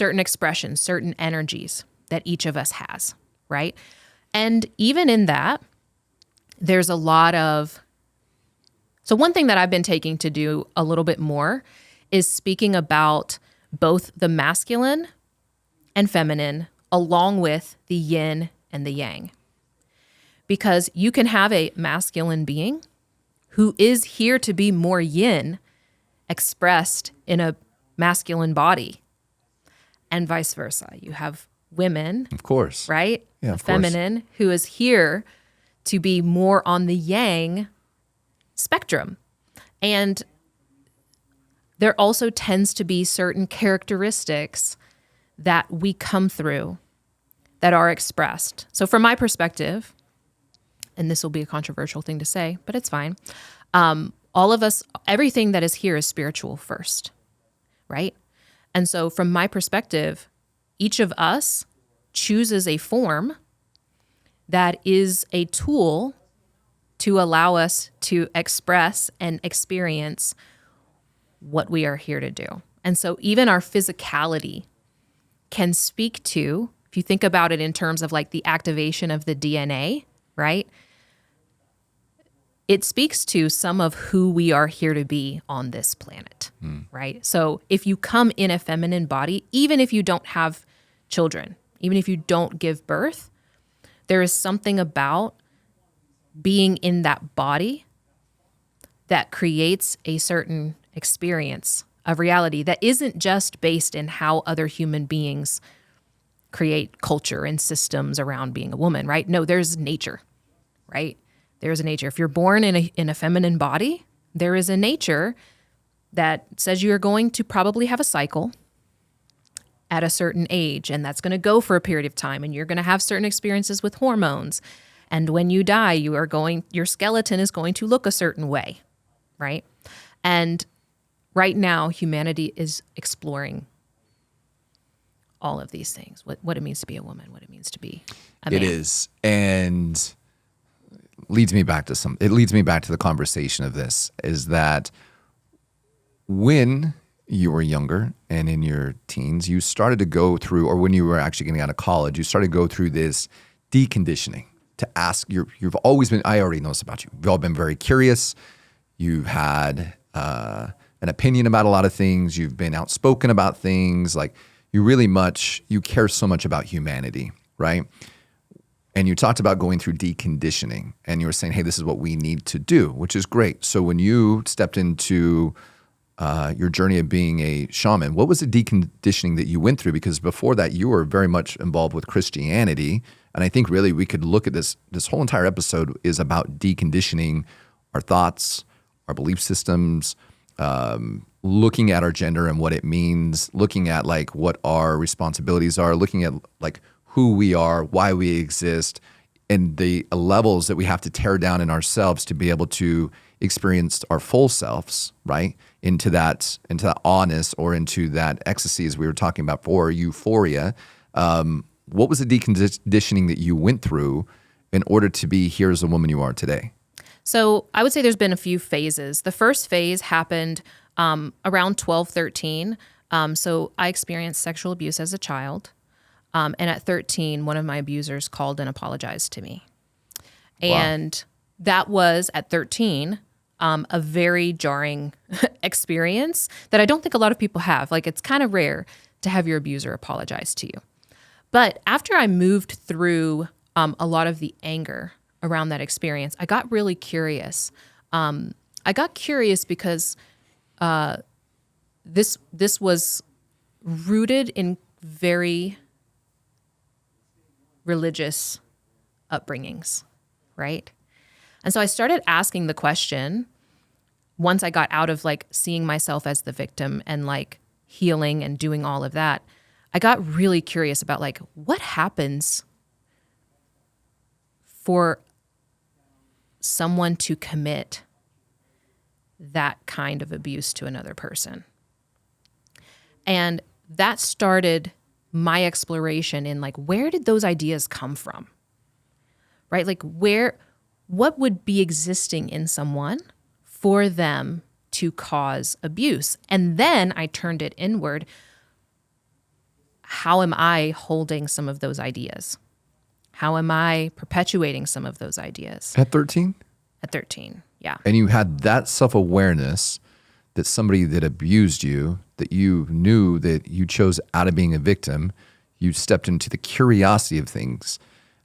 expressions, certain energies that each of us has, right? And even in that, there's a lot of... So one thing that I've been taking to do a little bit more is speaking about both the masculine and feminine along with the yin and the yang. Because you can have a masculine being who is here to be more yin expressed in a masculine body, and vice versa. You have women, Of course. right? Yeah, a of course. feminine who is here to be more on the yang spectrum. And there also tends to be certain characteristics that we come through that are expressed. So from my perspective, and this will be a controversial thing to say, but it's fine. All of us, everything that is here is spiritual first, right? And so from my perspective, each of us chooses a form that is a tool to allow us to express and experience what we are here to do. And so even our physicality can speak to, if you think about it in terms of like the activation of the DNA, right? It speaks to some of who we are here to be on this planet, right? So if you come in a feminine body, even if you don't have children, even if you don't give birth, there is something about being in that body that creates a certain experience of reality that isn't just based in how other human beings create culture and systems around being a woman, right? No, there's nature, right? There's a nature. If you're born in a feminine body, there is a nature that says you are going to probably have a cycle at a certain age, and that's going to go for a period of time, and you're going to have certain experiences with hormones. And when you die, your skeleton is going to look a certain way, right? And right now, humanity is exploring all of these things, what it means to be a woman, what it means to be a man. It is. And it leads me back to the conversation of this, is that when you were younger and in your teens, you started to go through, or when you were actually getting out of college, you started to go through this deconditioning to ask. You've always been, I already know this about you. You've all been very curious. You've had an opinion about a lot of things. You've been outspoken about things. Like you care so much about humanity, right? And you talked about going through deconditioning, and you were saying, hey, this is what we need to do, which is great. So when you stepped into your journey of being a shaman, what was the deconditioning that you went through? Because before that, you were very much involved with Christianity. And I think really we could look at this whole entire episode is about deconditioning our thoughts, our belief systems, looking at our gender and what it means, looking at like what our responsibilities are, looking at like who we are, why we exist, and the levels that we have to tear down in ourselves to be able to experience our full selves, right? Into that awness, or into that ecstasy, as we were talking about, for euphoria. What was the deconditioning that you went through in order to be here as the woman you are today? So I would say there's been a few phases. The first phase happened around 12, 13. So I experienced sexual abuse as a child. And at 13, one of my abusers called and apologized to me. Wow. And that was, at 13, a very jarring experience that I don't think a lot of people have. Like, it's kind of rare to have your abuser apologize to you. But after I moved through a lot of the anger around that experience, I got really curious. I got curious because this was rooted in very religious upbringings, right? And so I started asking the question, once I got out of like seeing myself as the victim and like healing and doing all of that, I got really curious about like, what happens for someone to commit that kind of abuse to another person? And that started my exploration in like, where did those ideas come from? Right? Like what would be existing in someone for them to cause abuse? And then I turned it inward. How am I holding some of those ideas? How am I perpetuating some of those ideas? At 13? At 13, yeah. And you had that self-awareness that somebody that abused you, that you knew that you chose out of being a victim, you stepped into the curiosity of things,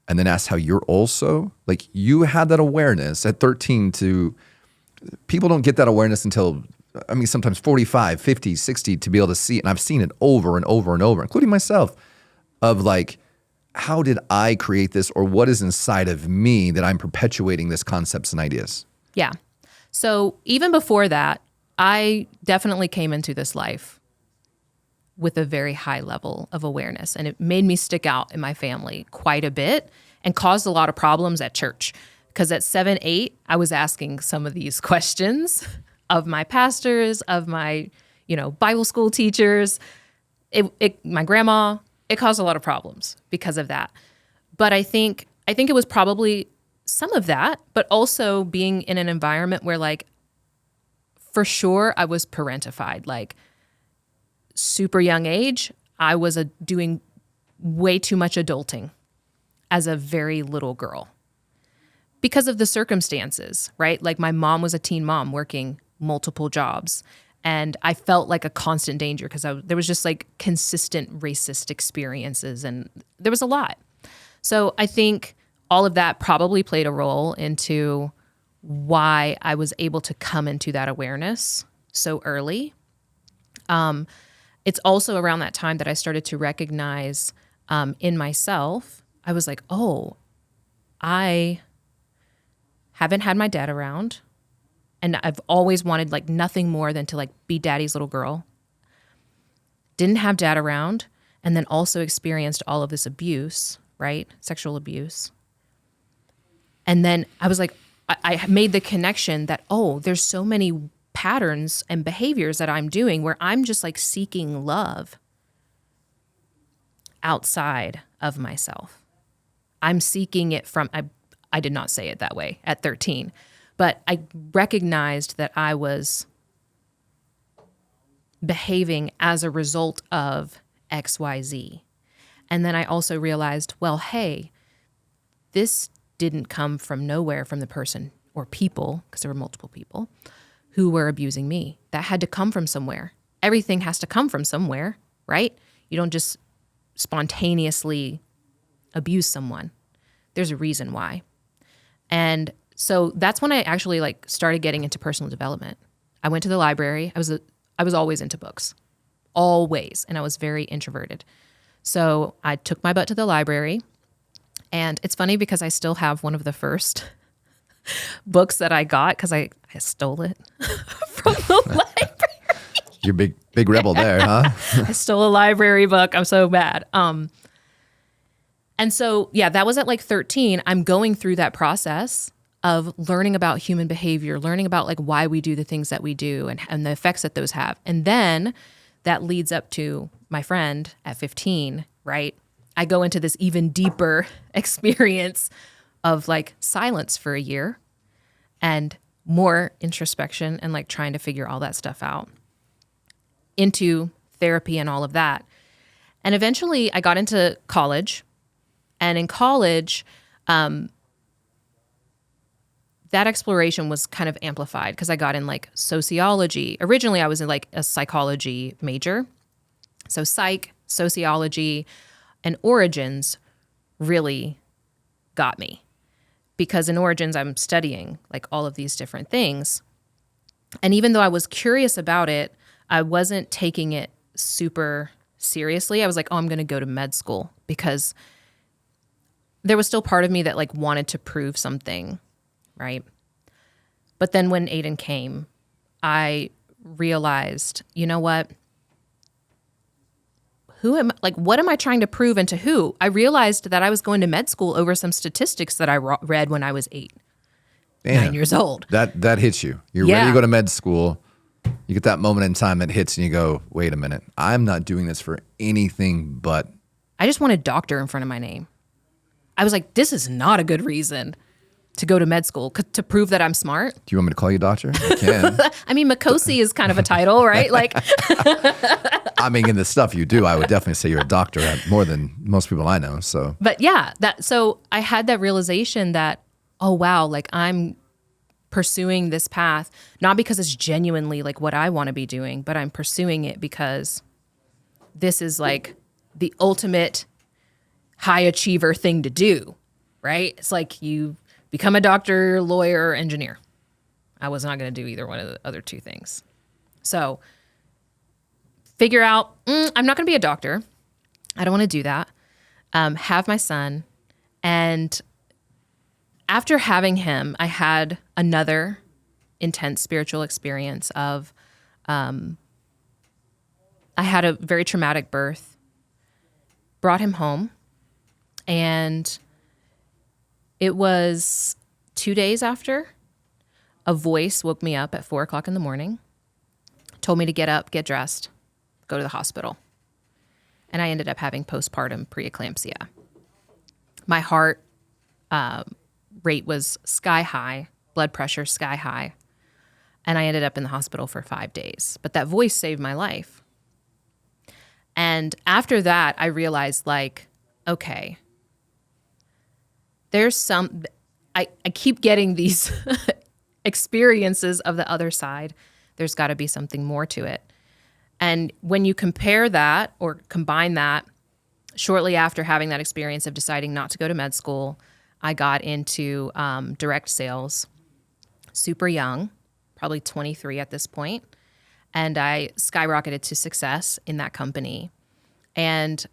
and then asked how you're also, like, you had that awareness at 13 to, people don't get that awareness until, I mean, sometimes 45, 50, 60 to be able to see it. And I've seen it over and over and over, including myself, of like, how did I create this, or what is inside of me that I'm perpetuating this concepts and ideas? Yeah. So even before that, I definitely came into this life with a very high level of awareness, and it made me stick out in my family quite a bit and caused a lot of problems at church. Because at 7, 8, I was asking some of these questions of my pastors, of my, Bible school teachers, my grandma. It caused a lot of problems because of that. But I think it was probably some of that, but also being in an environment where, like, for sure I was parentified. Like, super young age, I was doing way too much adulting as a very little girl because of the circumstances, right? Like, my mom was a teen mom working multiple jobs, and I felt like a constant danger because there was just like consistent racist experiences, and there was a lot. So I think all of that probably played a role into why I was able to come into that awareness so early. It's also around that time that I started to recognize in myself, I was like, oh, I haven't had my dad around. And I've always wanted like nothing more than to like be daddy's little girl. Didn't have dad around, and then also experienced all of this abuse, right? Sexual abuse. And then I was like, I made the connection that, oh, there's so many patterns and behaviors that I'm doing where I'm just like seeking love outside of myself. I'm seeking it from, I did not say it that way at 13, but I recognized that I was behaving as a result of XYZ. And then I also realized, well, hey, this didn't come from nowhere from the person or people, because there were multiple people, who were abusing me. That had to come from somewhere. Everything has to come from somewhere, right? You don't just spontaneously abuse someone. There's a reason why. And so that's when I actually like started getting into personal development. I went to the library. I was always into books, always, and I was very introverted. So I took my butt to the library, and it's funny because I still have one of the first books that I got because I stole it from the library. You're big rebel there, huh? I stole a library book. I'm so mad. And so, yeah, that was at like 13. I'm going through that process of learning about human behavior, learning about like why we do the things that we do and the effects that those have. And then that leads up to my friend at 15, right? I go into this even deeper experience of like silence for a year and more introspection and like trying to figure all that stuff out, into therapy and all of that. And eventually I got into college. And in college, that exploration was kind of amplified because I got in like sociology. Originally, I was in like a psychology major. So psych, sociology, and origins really got me. Because in origins, I'm studying like all of these different things. And even though I was curious about it, I wasn't taking it super seriously. I was like, oh, I'm going to go to med school because there was still part of me that like wanted to prove something, right? But then when Aiden came, I realized, you know what? What am I trying to prove and to who? I realized that I was going to med school over some statistics that I read when I was 9 years old. That hits you. You're ready to go to med school. You get that moment in time that hits and you go, wait a minute, I'm not doing this for anything but. I just wanted doctor in front of my name. I was like, this is not a good reason to go to med school to prove that I'm smart. Do you want me to call you doctor? I can. I mean, Makhosi is kind of a title, right? Like, I mean, in the stuff you do, I would definitely say you're a doctor at more than most people I know. So, but yeah, so I had that realization that, oh wow, like I'm pursuing this path, not because it's genuinely like what I want to be doing, but I'm pursuing it because this is like the ultimate high achiever thing to do, right? It's like you become a doctor, lawyer, engineer. I was not going to do either one of the other two things. So figure out, I'm not going to be a doctor. I don't want to do that. Have my son. And after having him, I had another intense spiritual experience of, I had a very traumatic birth, brought him home, and it was 2 days after a voice woke me up at 4:00 in the morning, told me to get up, get dressed, go to the hospital. And I ended up having postpartum preeclampsia. My heart rate was sky high, blood pressure sky high. And I ended up in the hospital for 5 days. But that voice saved my life. And after that, I realized like, okay, I keep getting these experiences of the other side. There's got to be something more to it. And when you compare that or combine that, shortly after having that experience of deciding not to go to med school, I got into direct sales, super young, probably 23 at this point. and I skyrocketed to success in that company. And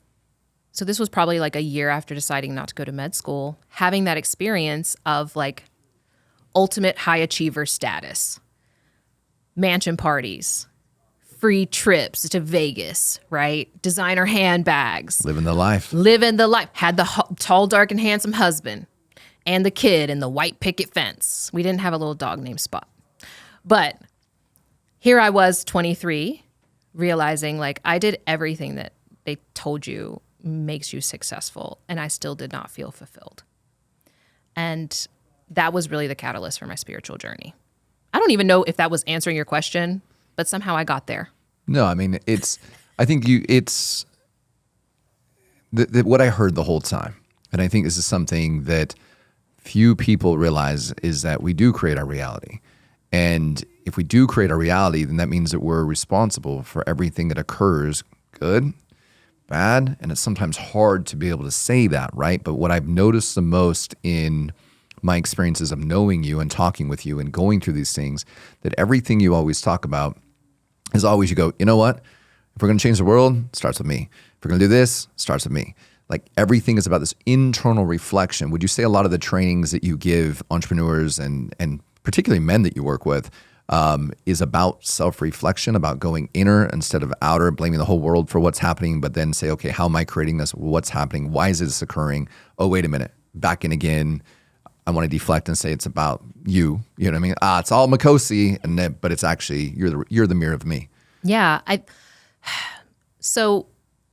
so this was probably like a year after deciding not to go to med school, having that experience of like ultimate high achiever status, mansion parties, free trips to Vegas, right? Designer handbags. Living the life. Living the life. Had the tall, dark, and handsome husband and the kid and the white picket fence. We didn't have a little dog named Spot. But here I was, 23, realizing like I did everything that they told you makes you successful, and I still did not feel fulfilled. And that was really the catalyst for my spiritual journey. I don't even know if that was answering your question, but somehow I got there. No, I mean, it's what I heard the whole time. And I think this is something that few people realize, is that we do create our reality. And if we do create our reality, then that means that we're responsible for everything that occurs, good, bad. And it's sometimes hard to be able to say that, right? But what I've noticed the most in my experiences of knowing you and talking with you and going through these things, that everything you always talk about is always, you go, you know what? If we're going to change the world, it starts with me. If we're going to do this, it starts with me. Like everything is about this internal reflection. Would you say a lot of the trainings that you give entrepreneurs and particularly men that you work with is about self-reflection, about going inner instead of outer, blaming the whole world for what's happening, but then say, okay, how am I creating this? What's happening? Why is this occurring? Oh, wait a minute. Back in again. I want to deflect and say it's about you. You know what I mean? It's all Makhosi, but it's actually you're the mirror of me. Yeah. So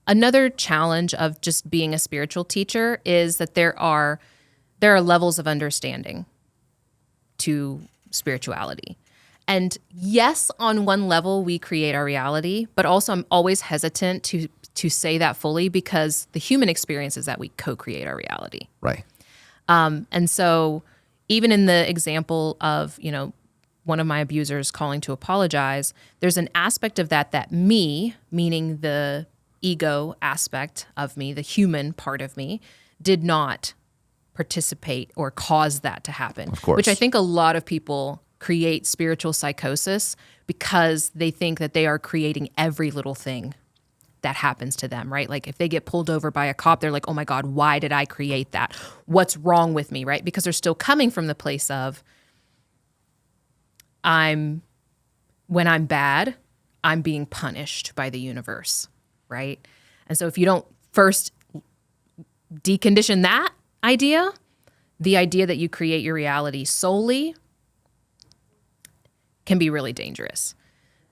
another challenge of just being a spiritual teacher is that there are levels of understanding to spirituality. And yes, on one level we create our reality, but also I'm always hesitant to say that fully, because the human experience is that we co-create our reality. Right. And so even in the example of, one of my abusers calling to apologize, there's an aspect of that me, meaning the ego aspect of me, the human part of me, did not participate or cause that to happen. Of course. Which I think a lot of people create spiritual psychosis because they think that they are creating every little thing that happens to them, right? Like if they get pulled over by a cop, they're like, oh my God, why did I create that? What's wrong with me, right? Because they're still coming from the place of, when I'm bad, I'm being punished by the universe, right? And so if you don't first decondition that idea, the idea that you create your reality solely can be really dangerous.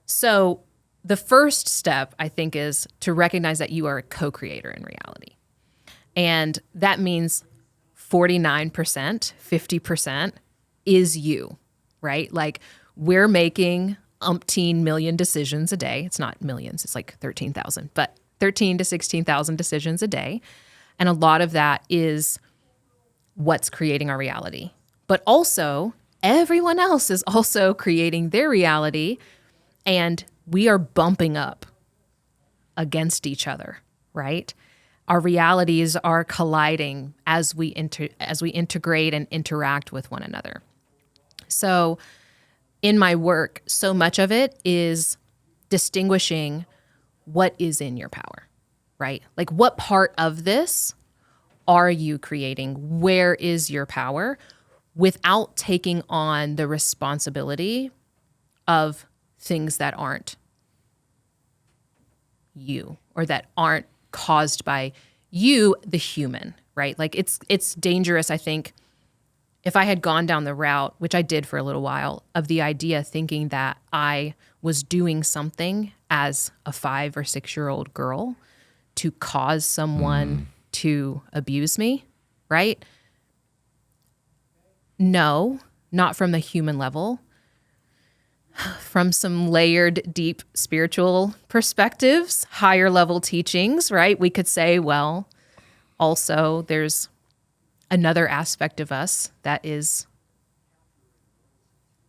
So the first step, I think, is to recognize that you are a co-creator in reality. And that means 49%, 50% is you, right? Like we're making umpteen million decisions a day. It's not millions, it's like 13,000, but 13 to 16,000 decisions a day. And a lot of that is what's creating our reality. But also, everyone else is also creating their reality, and we are bumping up against each other, right? Our realities are colliding as we integrate and interact with one another. So in my work, so much of it is distinguishing what is in your power, right? Like what part of this are you creating? Where is your power? Without taking on the responsibility of things that aren't you or that aren't caused by you, the human, right? Like it's dangerous, I think, if I had gone down the route, which I did for a little while, of the idea thinking that I was doing something as a 5 or 6-year-old girl to cause someone to abuse me, right? No, not from the human level. From some layered, deep spiritual perspectives, higher level teachings, right? We could say, well, also there's another aspect of us that is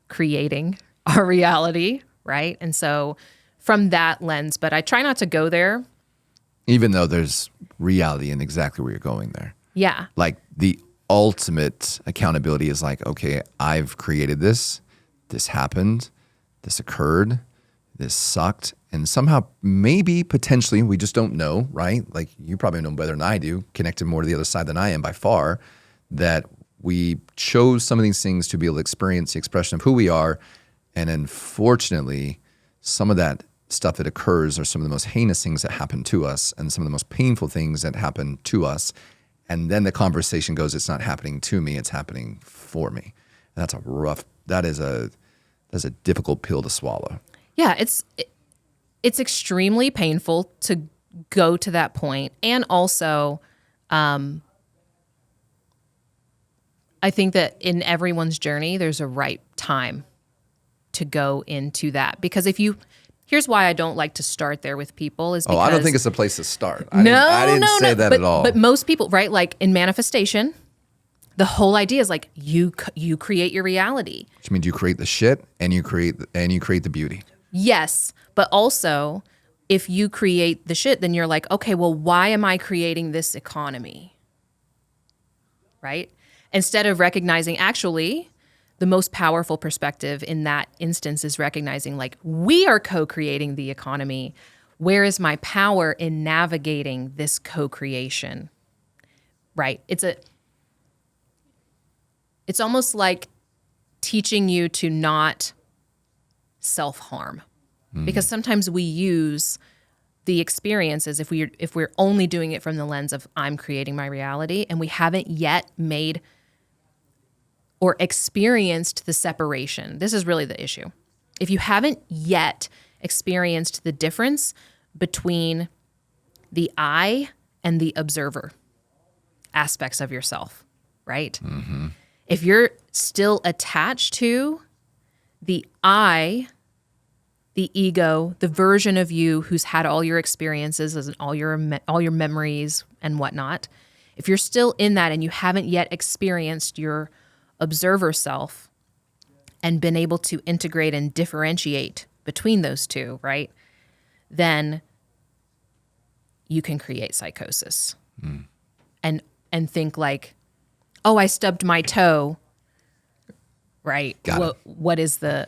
creating our reality, right? And so from that lens, but I try not to go there. Even though there's reality in exactly where you're going there. Yeah. Like the ultimate accountability is like, okay, I've created this happened, this occurred, this sucked. And somehow, maybe, potentially, we just don't know, right? Like you probably know better than I do, connected more to the other side than I am by far, that we chose some of these things to be able to experience the expression of who we are. And unfortunately, some of that stuff that occurs are some of the most heinous things that happen to us and some of the most painful things that happen to us. And then the conversation goes, it's not happening to me, it's happening for me. And that is a difficult pill to swallow. Yeah, it's extremely painful to go to that point. And also, I think that in everyone's journey, there's a right time to go into that. Because here's why I don't like to start there with people is because... I don't think it's a place to start. I didn't say that at all. But most people, right, like in manifestation, the whole idea is like you create your reality. Which means you create the shit and you create the beauty. Yes, but also if you create the shit, then you're like, okay, well, why am I creating this economy? Right? Instead of recognizing actually the most powerful perspective in that instance is recognizing like we are co-creating the economy. Where is my power in navigating this co-creation? Right? It's almost like teaching you to not self-harm. Because sometimes we use the experiences if we're only doing it from the lens of I'm creating my reality and we haven't yet made or experienced the separation. This is really the issue. If you haven't yet experienced the difference between the I and the observer aspects of yourself, right? Mm-hmm. If you're still attached to the I, the ego, the version of you who's had all your experiences and all your memories and whatnot, if you're still in that and you haven't yet experienced your observer self and been able to integrate and differentiate between those two, right, then you can create psychosis and think like, oh, I stubbed my toe, right? What is the...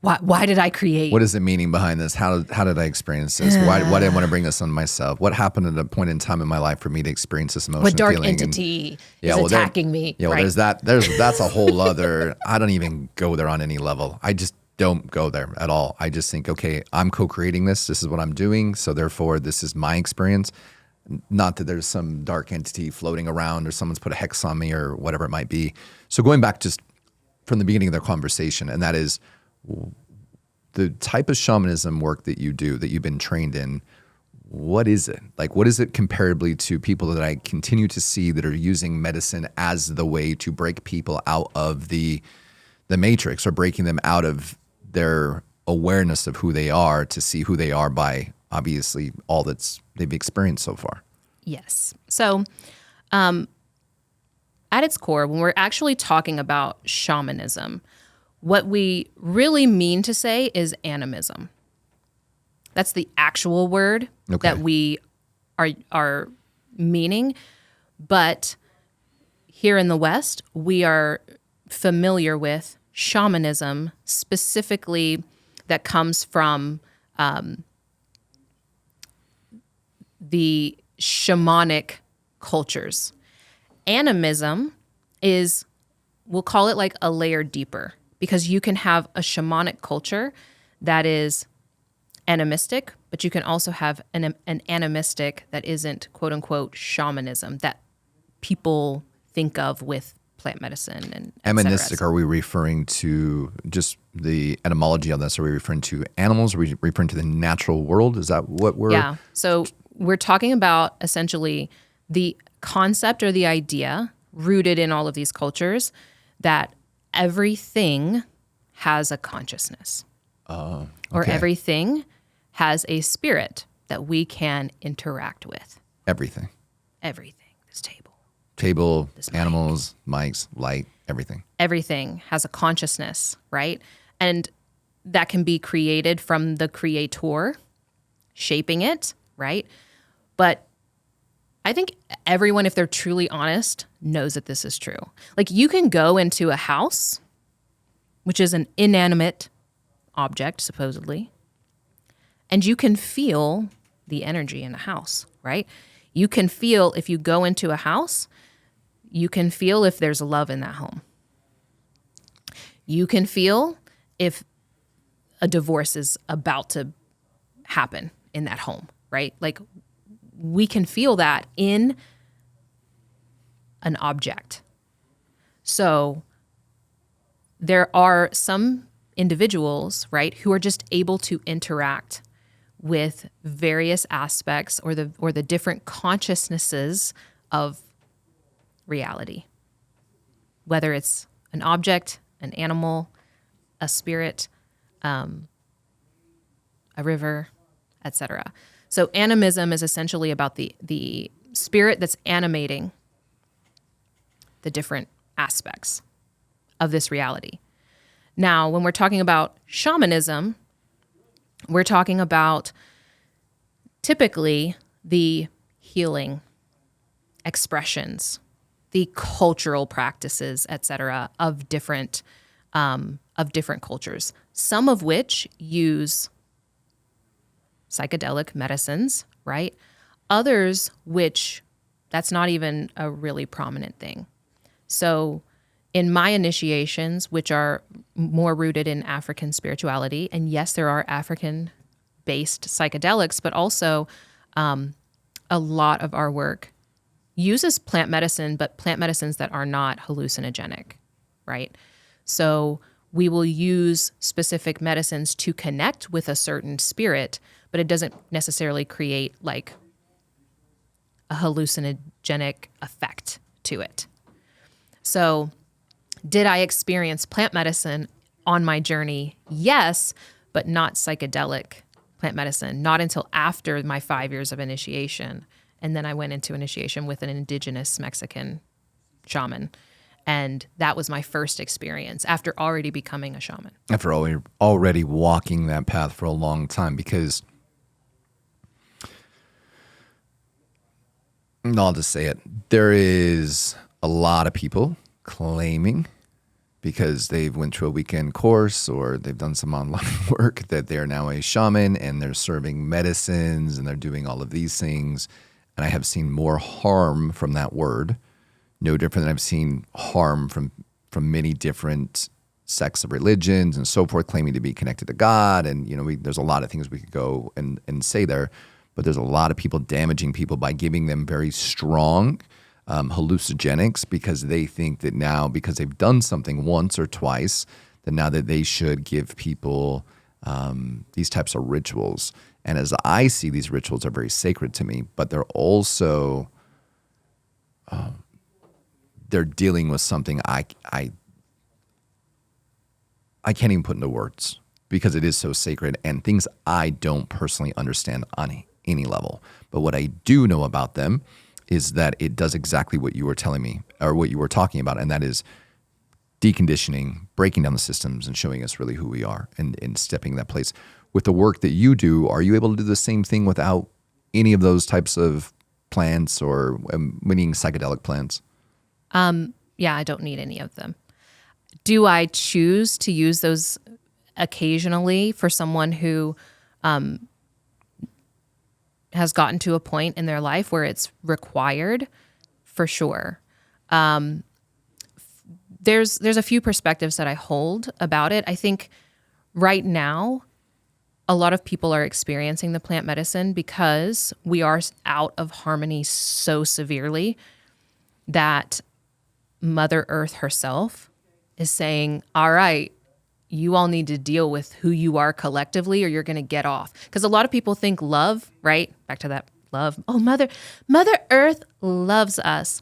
Why did I create? What is the meaning behind this? How did I experience this? Why did I want to bring this on myself? What happened at a point in time in my life for me to experience this emotion? What dark entity is attacking me? Yeah, well, right? that's a whole other. I don't even go there on any level. I just don't go there at all. I just think, okay, I'm co-creating this. This is what I'm doing. So therefore, this is my experience. Not that there's some dark entity floating around or someone's put a hex on me or whatever it might be. So going back just from the beginning of the conversation, and that is the type of shamanism work that you do, that you've been trained in, what is it? Like, what is it comparably to people that I continue to see that are using medicine as the way to break people out of the matrix or breaking them out of their awareness of who they are to see who they are by obviously all they've experienced so far? Yes. So at its core, when we're actually talking about shamanism, what we really mean to say is animism. That's the actual word that we are meaning. But here in the West, we are familiar with shamanism, specifically that comes from the shamanic cultures. Animism is, we'll call it like a layer deeper, because you can have a shamanic culture that is animistic, but you can also have an animistic that isn't quote unquote shamanism that people think of with plant medicine and animistic. Are we referring to just the etymology of this? Are we referring to animals? Are we referring to the natural world? Is that what we're... Yeah. So we're talking about essentially the concept or the idea rooted in all of these cultures that everything has a consciousness. Okay. Or everything has a spirit that we can interact with. Everything. Everything. This table, this animals, mics, light, everything. Everything has a consciousness, right? And that can be created from the creator shaping it, right? But I think everyone, if they're truly honest, knows that this is true. Like, you can go into a house, which is an inanimate object, supposedly, And you can feel the energy in the house, right? You can feel if you go into a house, you can feel if there's love in that home. You can feel if a divorce is about to happen in that home, right? Like we can feel that in an object. So there are some individuals, right, who are just able to interact with various aspects or the different consciousnesses of reality. Whether it's an object, an animal, a spirit, a river, etc. So animism is essentially about the spirit that's animating the different aspects of this reality. Now, when we're talking about shamanism, we're talking about typically the healing expressions, the cultural practices, etc., of different cultures. Some of which use psychedelic medicines, right? Others which that's not even a really prominent thing. So in my initiations, which are more rooted in African spirituality, and yes, there are African-based psychedelics, but also a lot of our work uses plant medicine, but plant medicines that are not hallucinogenic, right? So we will use specific medicines to connect with a certain spirit, but it doesn't necessarily create like a hallucinogenic effect to it. So did I experience plant medicine on my journey? Yes, but not psychedelic plant medicine, not until after my 5 years of initiation. And then I went into initiation with an indigenous Mexican shaman. And that was my first experience after already becoming a shaman. After already walking that path for a long time, because I'll just say it, there is a lot of people claiming because they've went to a weekend course or they've done some online work that they're now a shaman and they're serving medicines and they're doing all of these things. And I have seen more harm from that word, no different than I've seen harm from many different sects of religions and so forth, claiming to be connected to God. And, there's a lot of things we could go and say there, but there's a lot of people damaging people by giving them very strong hallucinogenics because they think that now, because they've done something once or twice, that now that they should give people these types of rituals. And as I see, these rituals are very sacred to me, but they're also they're dealing with something I can't even put into words because it is so sacred and things I don't personally understand on any level. But what I do know about them is that it does exactly what you were telling me or what you were talking about, and that is deconditioning, breaking down the systems and showing us really who we are and stepping in that place. With the work that you do, are you able to do the same thing without any of those types of plants or meaning psychedelic plants? Yeah, I don't need any of them. Do I choose to use those occasionally for someone who has gotten to a point in their life where it's required? For sure. There's a few perspectives that I hold about it. I think right now, a lot of people are experiencing the plant medicine because we are out of harmony so severely that Mother Earth herself is saying, all right, you all need to deal with who you are collectively or you're going to get off. Because a lot of people think love, right? Back to that love. Oh, Mother Earth loves us.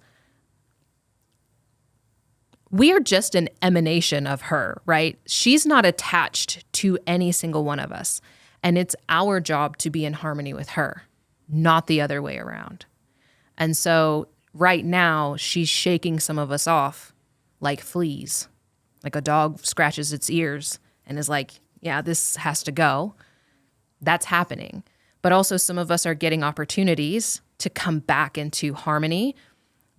We are just an emanation of her, right? She's not attached to any single one of us. And it's our job to be in harmony with her, not the other way around. And so right now, she's shaking some of us off like fleas. Like a dog scratches its ears and is like, yeah, this has to go. That's happening. But also some of us are getting opportunities to come back into harmony,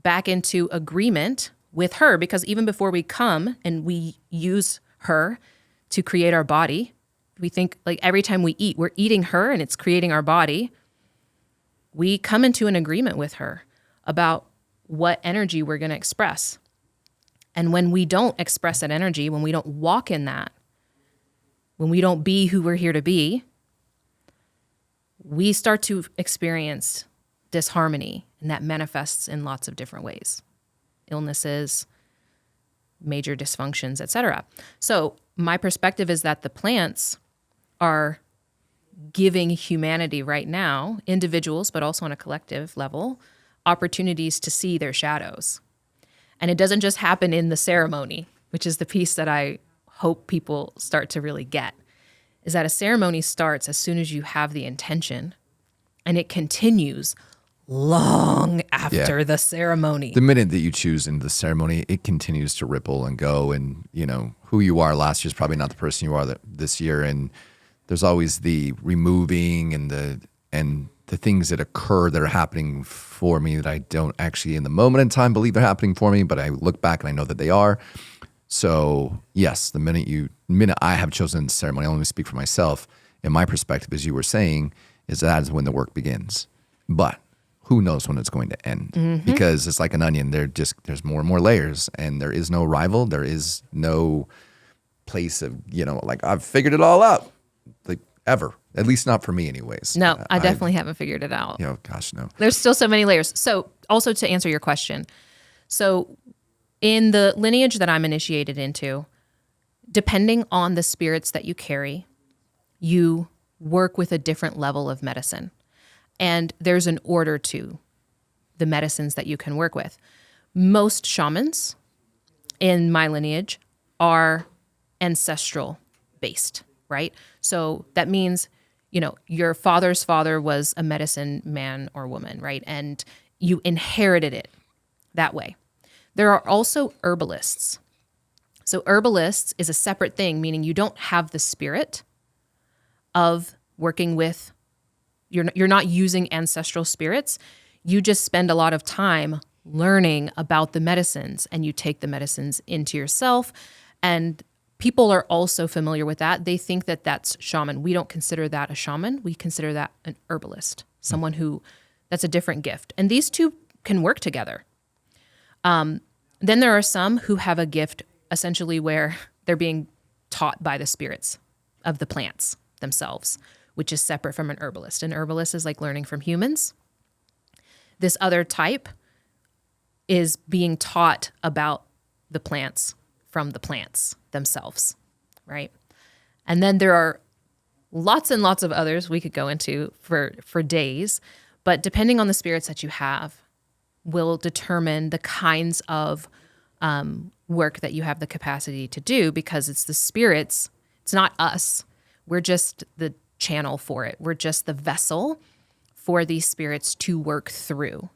back into agreement with her, because even before we come and we use her to create our body, We think like every time we eat, we're eating her and it's creating our body. We come into an agreement with her about what energy we're going to express. And when we don't express that energy, when we don't walk in that, when we don't be who we're here to be, we start to experience disharmony, and that manifests in lots of different ways. Illnesses, major dysfunctions, etc. So my perspective is that the plants are giving humanity right now, individuals, but also on a collective level, opportunities to see their shadows. And it doesn't just happen in the ceremony, which is the piece that I hope people start to really get, is that a ceremony starts as soon as you have the intention, and it continues long after the ceremony. The minute that you choose in the ceremony, it continues to ripple and go. And, you know, who you are last year is probably not the person you are this year. And there's always the removing and the things that occur that are happening for me that I don't actually in the moment in time believe they're happening for me, but I look back and I know that they are. So yes, the minute I have chosen the ceremony, I only speak for myself, in my perspective, as you were saying, is that is when the work begins. But who knows when it's going to end? Because it's like an onion. There's more and more layers, and there is no rival. There is no place of, you know, like I've figured it all out, like ever. At least not for me anyways. No, I definitely haven't figured it out. You know, gosh, no. There's still so many layers. So also to answer your question, so in the lineage that I'm initiated into, depending on the spirits that you carry, you work with a different level of medicine. And there's an order to the medicines that you can work with. Most shamans in my lineage are ancestral based, right? So that means, you know, your father's father was a medicine man or woman, right? And you inherited it that way. There are also herbalists. So herbalists is a separate thing, meaning you don't have the spirit of working with, you're not using ancestral spirits. You just spend a lot of time learning about the medicines, and you take the medicines into yourself. And people are also familiar with that. They think that that's shaman. We don't consider that a shaman. We consider that an herbalist, someone who, that's a different gift. And these two can work together. Then there are some who have a gift essentially where they're being taught by the spirits of the plants themselves, which is separate from an herbalist. An herbalist is like learning from humans. This other type is being taught about the plants from the plants themselves, right? And then there are lots and lots of others we could go into for days, but depending on the spirits that you have will determine the kinds of work that you have the capacity to do, because it's the spirits, it's not us. We're just the channel for it. We're just the vessel for these spirits to work through.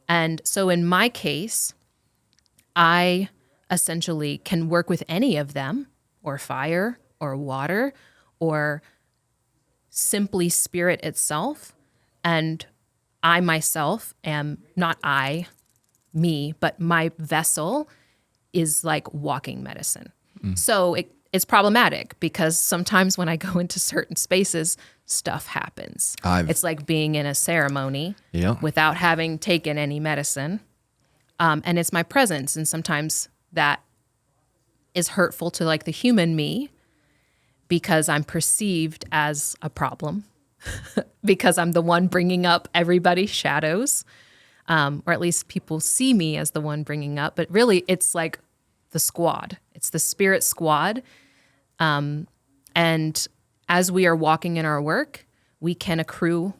And so in my case, I essentially can work with any of them, or fire, or water, or simply spirit itself. And I myself am not me, but my vessel is like walking medicine. So it's problematic because sometimes when I go into certain spaces, stuff happens. It's like being in a ceremony without having taken any medicine. And it's my presence. And sometimes that is hurtful to like the human me because I'm perceived as a problem because I'm the one bringing up everybody's shadows. Or at least people see me as the one bringing up. But really, it's like the squad. It's the spirit squad. And as we are walking in our work, we can accrue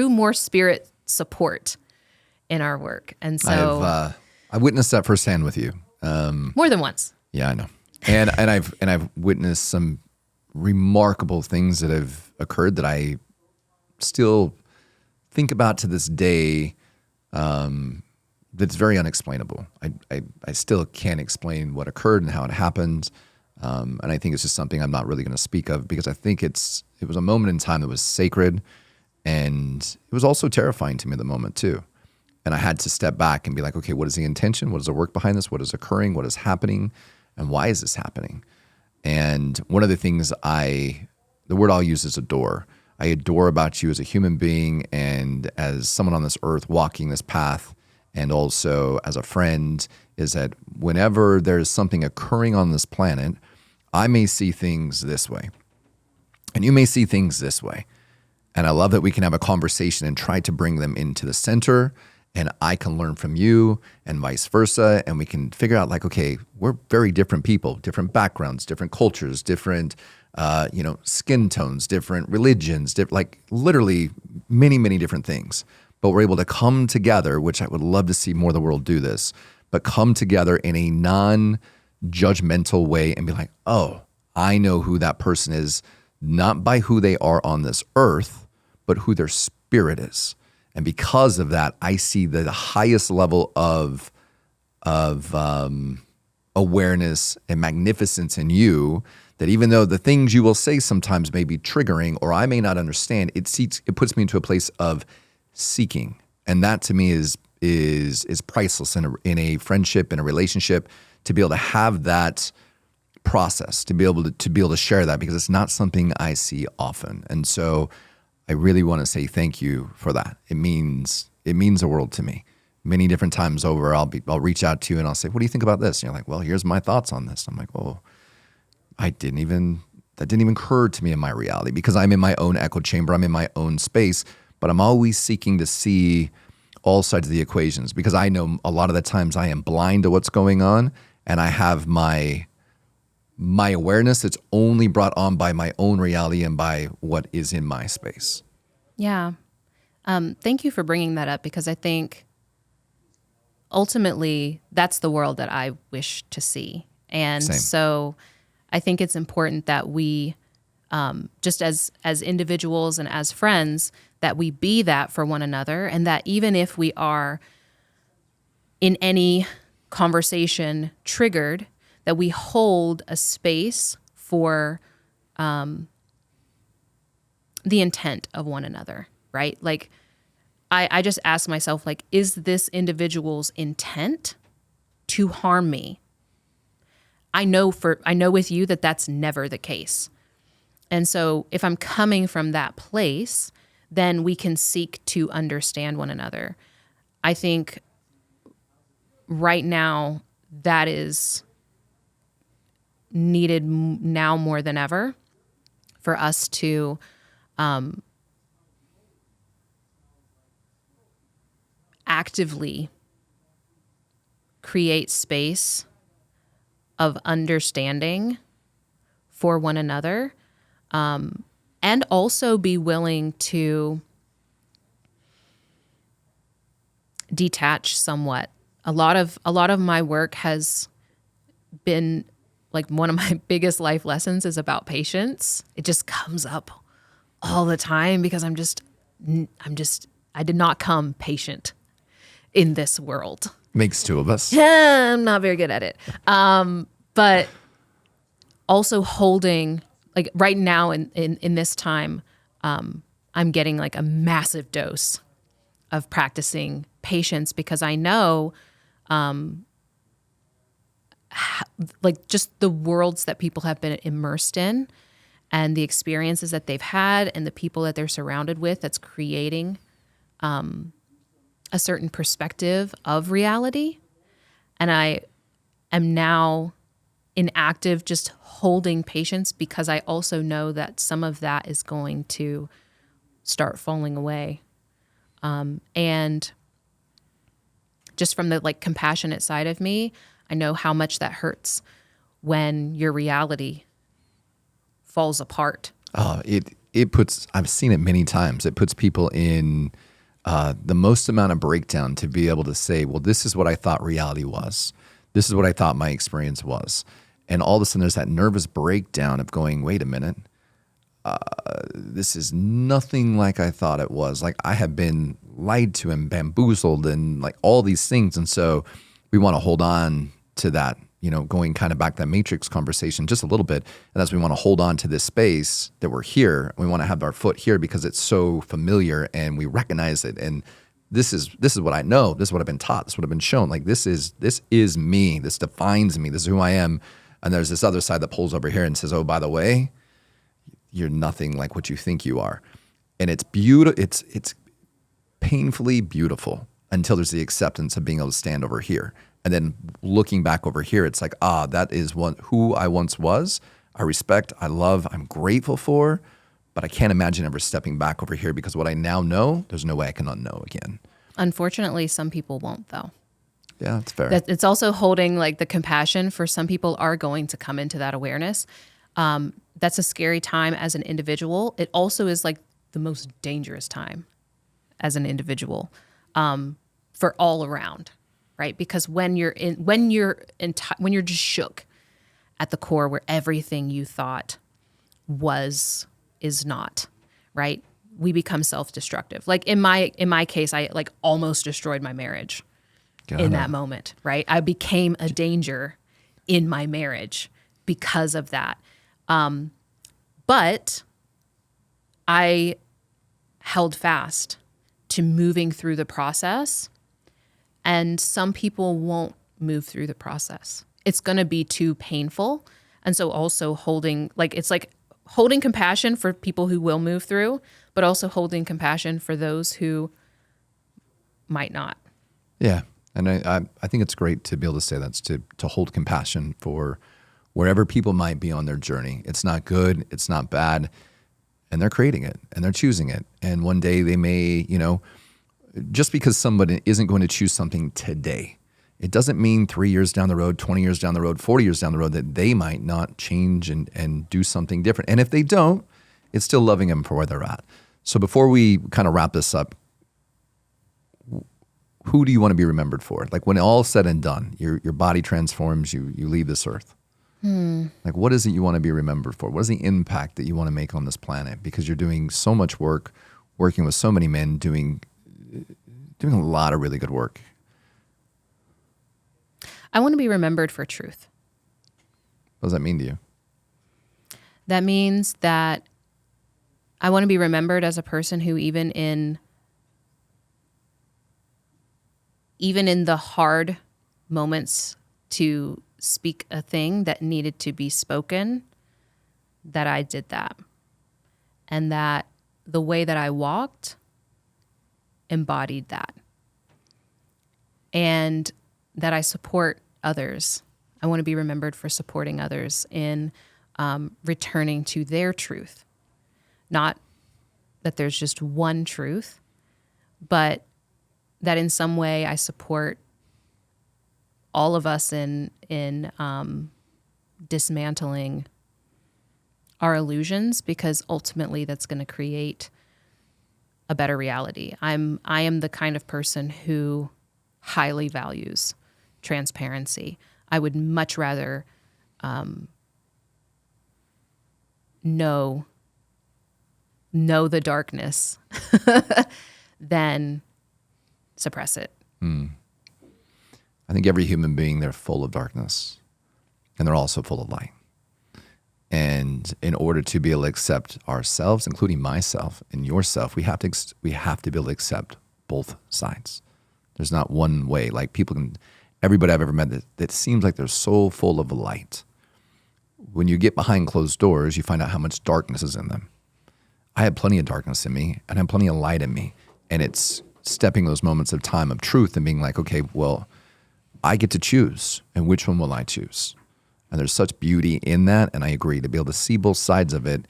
more spirit support in our work. And so I witnessed that firsthand with you. More than once. Yeah, I know. And I've witnessed some remarkable things that have occurred that I still think about to this day. That's very unexplainable. I still can't explain what occurred and how it happened. And I think it's just something I'm not really going to speak of because I think it was a moment in time that was sacred, and it was also terrifying to me at the moment too. And I had to step back and be like, okay, what is the intention? What is the work behind this? What is occurring? What is happening? And why is this happening? And one of the things the word I'll use is adore. I adore about you as a human being and as someone on this earth walking this path, and also as a friend, is that whenever there's something occurring on this planet, I may see things this way, and you may see things this way. And I love that we can have a conversation and try to bring them into the center, and I can learn from you and vice versa. And we can figure out like, okay, we're very different people, different backgrounds, different cultures, different, skin tones, different religions, like literally many, many different things. But we're able to come together, which I would love to see more of the world do this, but come together in a non-judgmental way and be like, oh, I know who that person is, not by who they are on this earth, but who their spirit is. And because of that, I see the highest level of awareness and magnificence in you, that even though the things you will say sometimes may be triggering or I may not understand, it puts me into a place of seeking. And that to me is priceless in a friendship, in a relationship, to be able to have that process, to be able to share that, because it's not something I see often. And so I really want to say thank you for that. It means the world to me. Many different times over, I'll reach out to you and I'll say, what do you think about this? And you're like, well, here's my thoughts on this. I'm like, oh, that didn't even occur to me in my reality, because I'm in my own echo chamber. I'm in my own space, but I'm always seeking to see all sides of the equations, because I know a lot of the times I am blind to what's going on, and I have my awareness that's only brought on by my own reality and by what is in my space. Yeah. Thank you for bringing that up, because I think ultimately that's the world that I wish to see. And Same. So I think it's important that we, just as individuals and as friends, that we be that for one another, and that even if we are in any conversation triggered, that we hold a space for the intent of one another, right? Like, I just ask myself, like, is this individual's intent to harm me? I know with you that that's never the case. And so if I'm coming from that place, then we can seek to understand one another. I think right now that is needed now more than ever, for us to actively create space of understanding for one another, and also be willing to detach somewhat. A lot of my work has been, like, one of my biggest life lessons is about patience. It just comes up all the time because I did not come patient in this world. Makes two of us. Yeah, I'm not very good at it. But also holding, like, right now in this time, I'm getting like a massive dose of practicing patience, because I know, like, just the worlds that people have been immersed in, and the experiences that they've had, and the people that they're surrounded with, that's creating a certain perspective of reality. And I am now in active just holding patience, because I also know that some of that is going to start falling away. And just from the, like, compassionate side of me, I know how much that hurts when your reality falls apart. Oh, it puts, I've seen it many times. It puts people in the most amount of breakdown to be able to say, well, this is what I thought reality was. This is what I thought my experience was. And all of a sudden there's that nervous breakdown of going, wait a minute, this is nothing like I thought it was. Like, I have been lied to and bamboozled and like all these things. And so we want to hold on to that, going kind of back to that matrix conversation just a little bit. And as we want to hold on to this space that we're here, we want to have our foot here because it's so familiar and we recognize it. And this is what I know. This is what I've been taught. This is what I've been shown. Like, this is me. This defines me. This is who I am. And there's this other side that pulls over here and says, oh, by the way, you're nothing like what you think you are. And it's beautiful. It's painfully beautiful until there's the acceptance of being able to stand over here. And then looking back over here, it's like, that is who I once was. I respect, I love, I'm grateful for, but I can't imagine ever stepping back over here because what I now know, there's no way I can unknow again. Unfortunately, some people won't, though. Yeah, that's fair. It's also holding like the compassion for some people are going to come into that awareness. That's a scary time as an individual. It also is like the most dangerous time as an individual for all around, right? Because when you're just shook at the core, where everything you thought is not, right? We become self-destructive. Like in my case, I like almost destroyed my marriage in that moment, right? I became a danger in my marriage because of that. But I held fast to moving through the process, and some people won't move through the process. It's going to be too painful. And so also holding compassion for people who will move through, but also holding compassion for those who might not. Yeah. And I think it's great to be able to say that, to hold compassion for wherever people might be on their journey. It's not good, it's not bad, and they're creating it and they're choosing it. And one day they may, just because somebody isn't going to choose something today, it doesn't mean 3 years down the road, 20 years down the road, 40 years down the road that they might not change and do something different. And if they don't, it's still loving them for where they're at. So before we kind of wrap this up, who do you want to be remembered for? Like when all said and done, your body transforms, you leave this earth. Like what is it you want to be remembered for? What is the impact that you want to make on this planet? Because you're doing so much work, working with so many men, doing a lot of really good work. I want to be remembered for truth. What does that mean to you? That means that I want to be remembered as a person who even in the hard moments to speak a thing that needed to be spoken, that I did that. And that the way that I walked embodied that. And that I support others. I want to be remembered for supporting others in returning to their truth. Not that there's just one truth, but that in some way I support all of us in dismantling our illusions, because ultimately that's going to create a better reality. I am the kind of person who highly values transparency. I would much rather know the darkness than suppress it. I think every human being, they're full of darkness, and they're also full of light. And in order to be able to accept ourselves, including myself and yourself, we have to be able to accept both sides. There's not one way. Like everybody I've ever met that seems like they're so full of light. When you get behind closed doors, you find out how much darkness is in them. I had plenty of darkness in me, and I had plenty of light in me. And it's stepping those moments of time of truth and being like, okay, well, I get to choose, and which one will I choose? And there's such beauty in that, and I agree, to be able to see both sides of it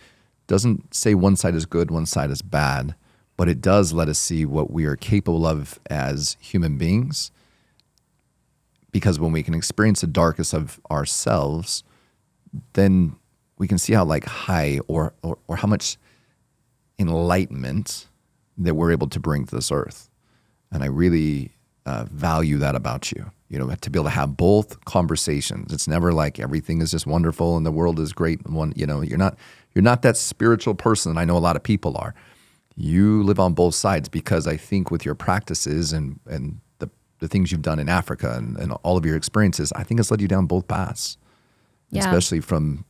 doesn't say one side is good, one side is bad, but it does let us see what we are capable of as human beings. Because when we can experience the darkest of ourselves, then we can see how high or how much enlightenment that we're able to bring to this earth. And I really value that about you. To be able to have both conversations. It's never like everything is just wonderful and the world is great. You're not that spiritual person. I know a lot of people are. You live on both sides, because I think with your practices and the things you've done in Africa and all of your experiences, I think it's led you down both paths. Yeah. Especially from,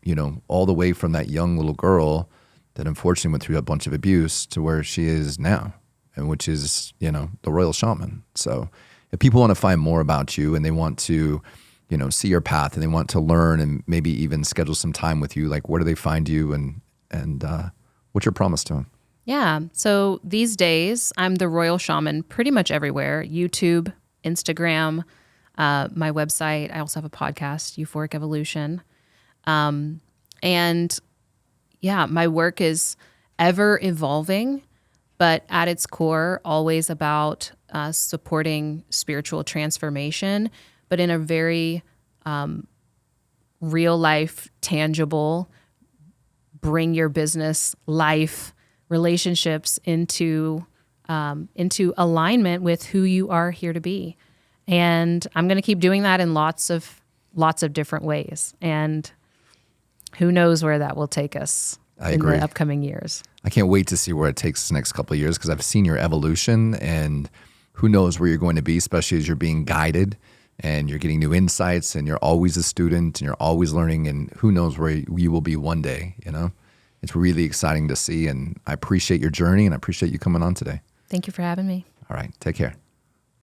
all the way from that young little girl that unfortunately went through a bunch of abuse to where she is now, and which is, the royal shaman. So if people want to find more about you and they want to, see your path and they want to learn and maybe even schedule some time with you, like where do they find you and what's your promise to them? Yeah. So these days, I'm the Royal Shaman pretty much everywhere. YouTube, Instagram, my website. I also have a podcast, Euphoric Evolution. And yeah, my work is ever evolving, but at its core, always about supporting spiritual transformation, but in a very real life, tangible, bring your business, life, relationships into alignment with who you are here to be. And I'm going to keep doing that in lots of different ways. And who knows where that will take us in the upcoming years. I can't wait to see where it takes the next couple of years because I've seen your evolution and who knows where you're going to be, especially as you're being guided and you're getting new insights and you're always a student and you're always learning and who knows where you will be one day, It's really exciting to see and I appreciate your journey and I appreciate you coming on today. Thank you for having me. All right. Take care.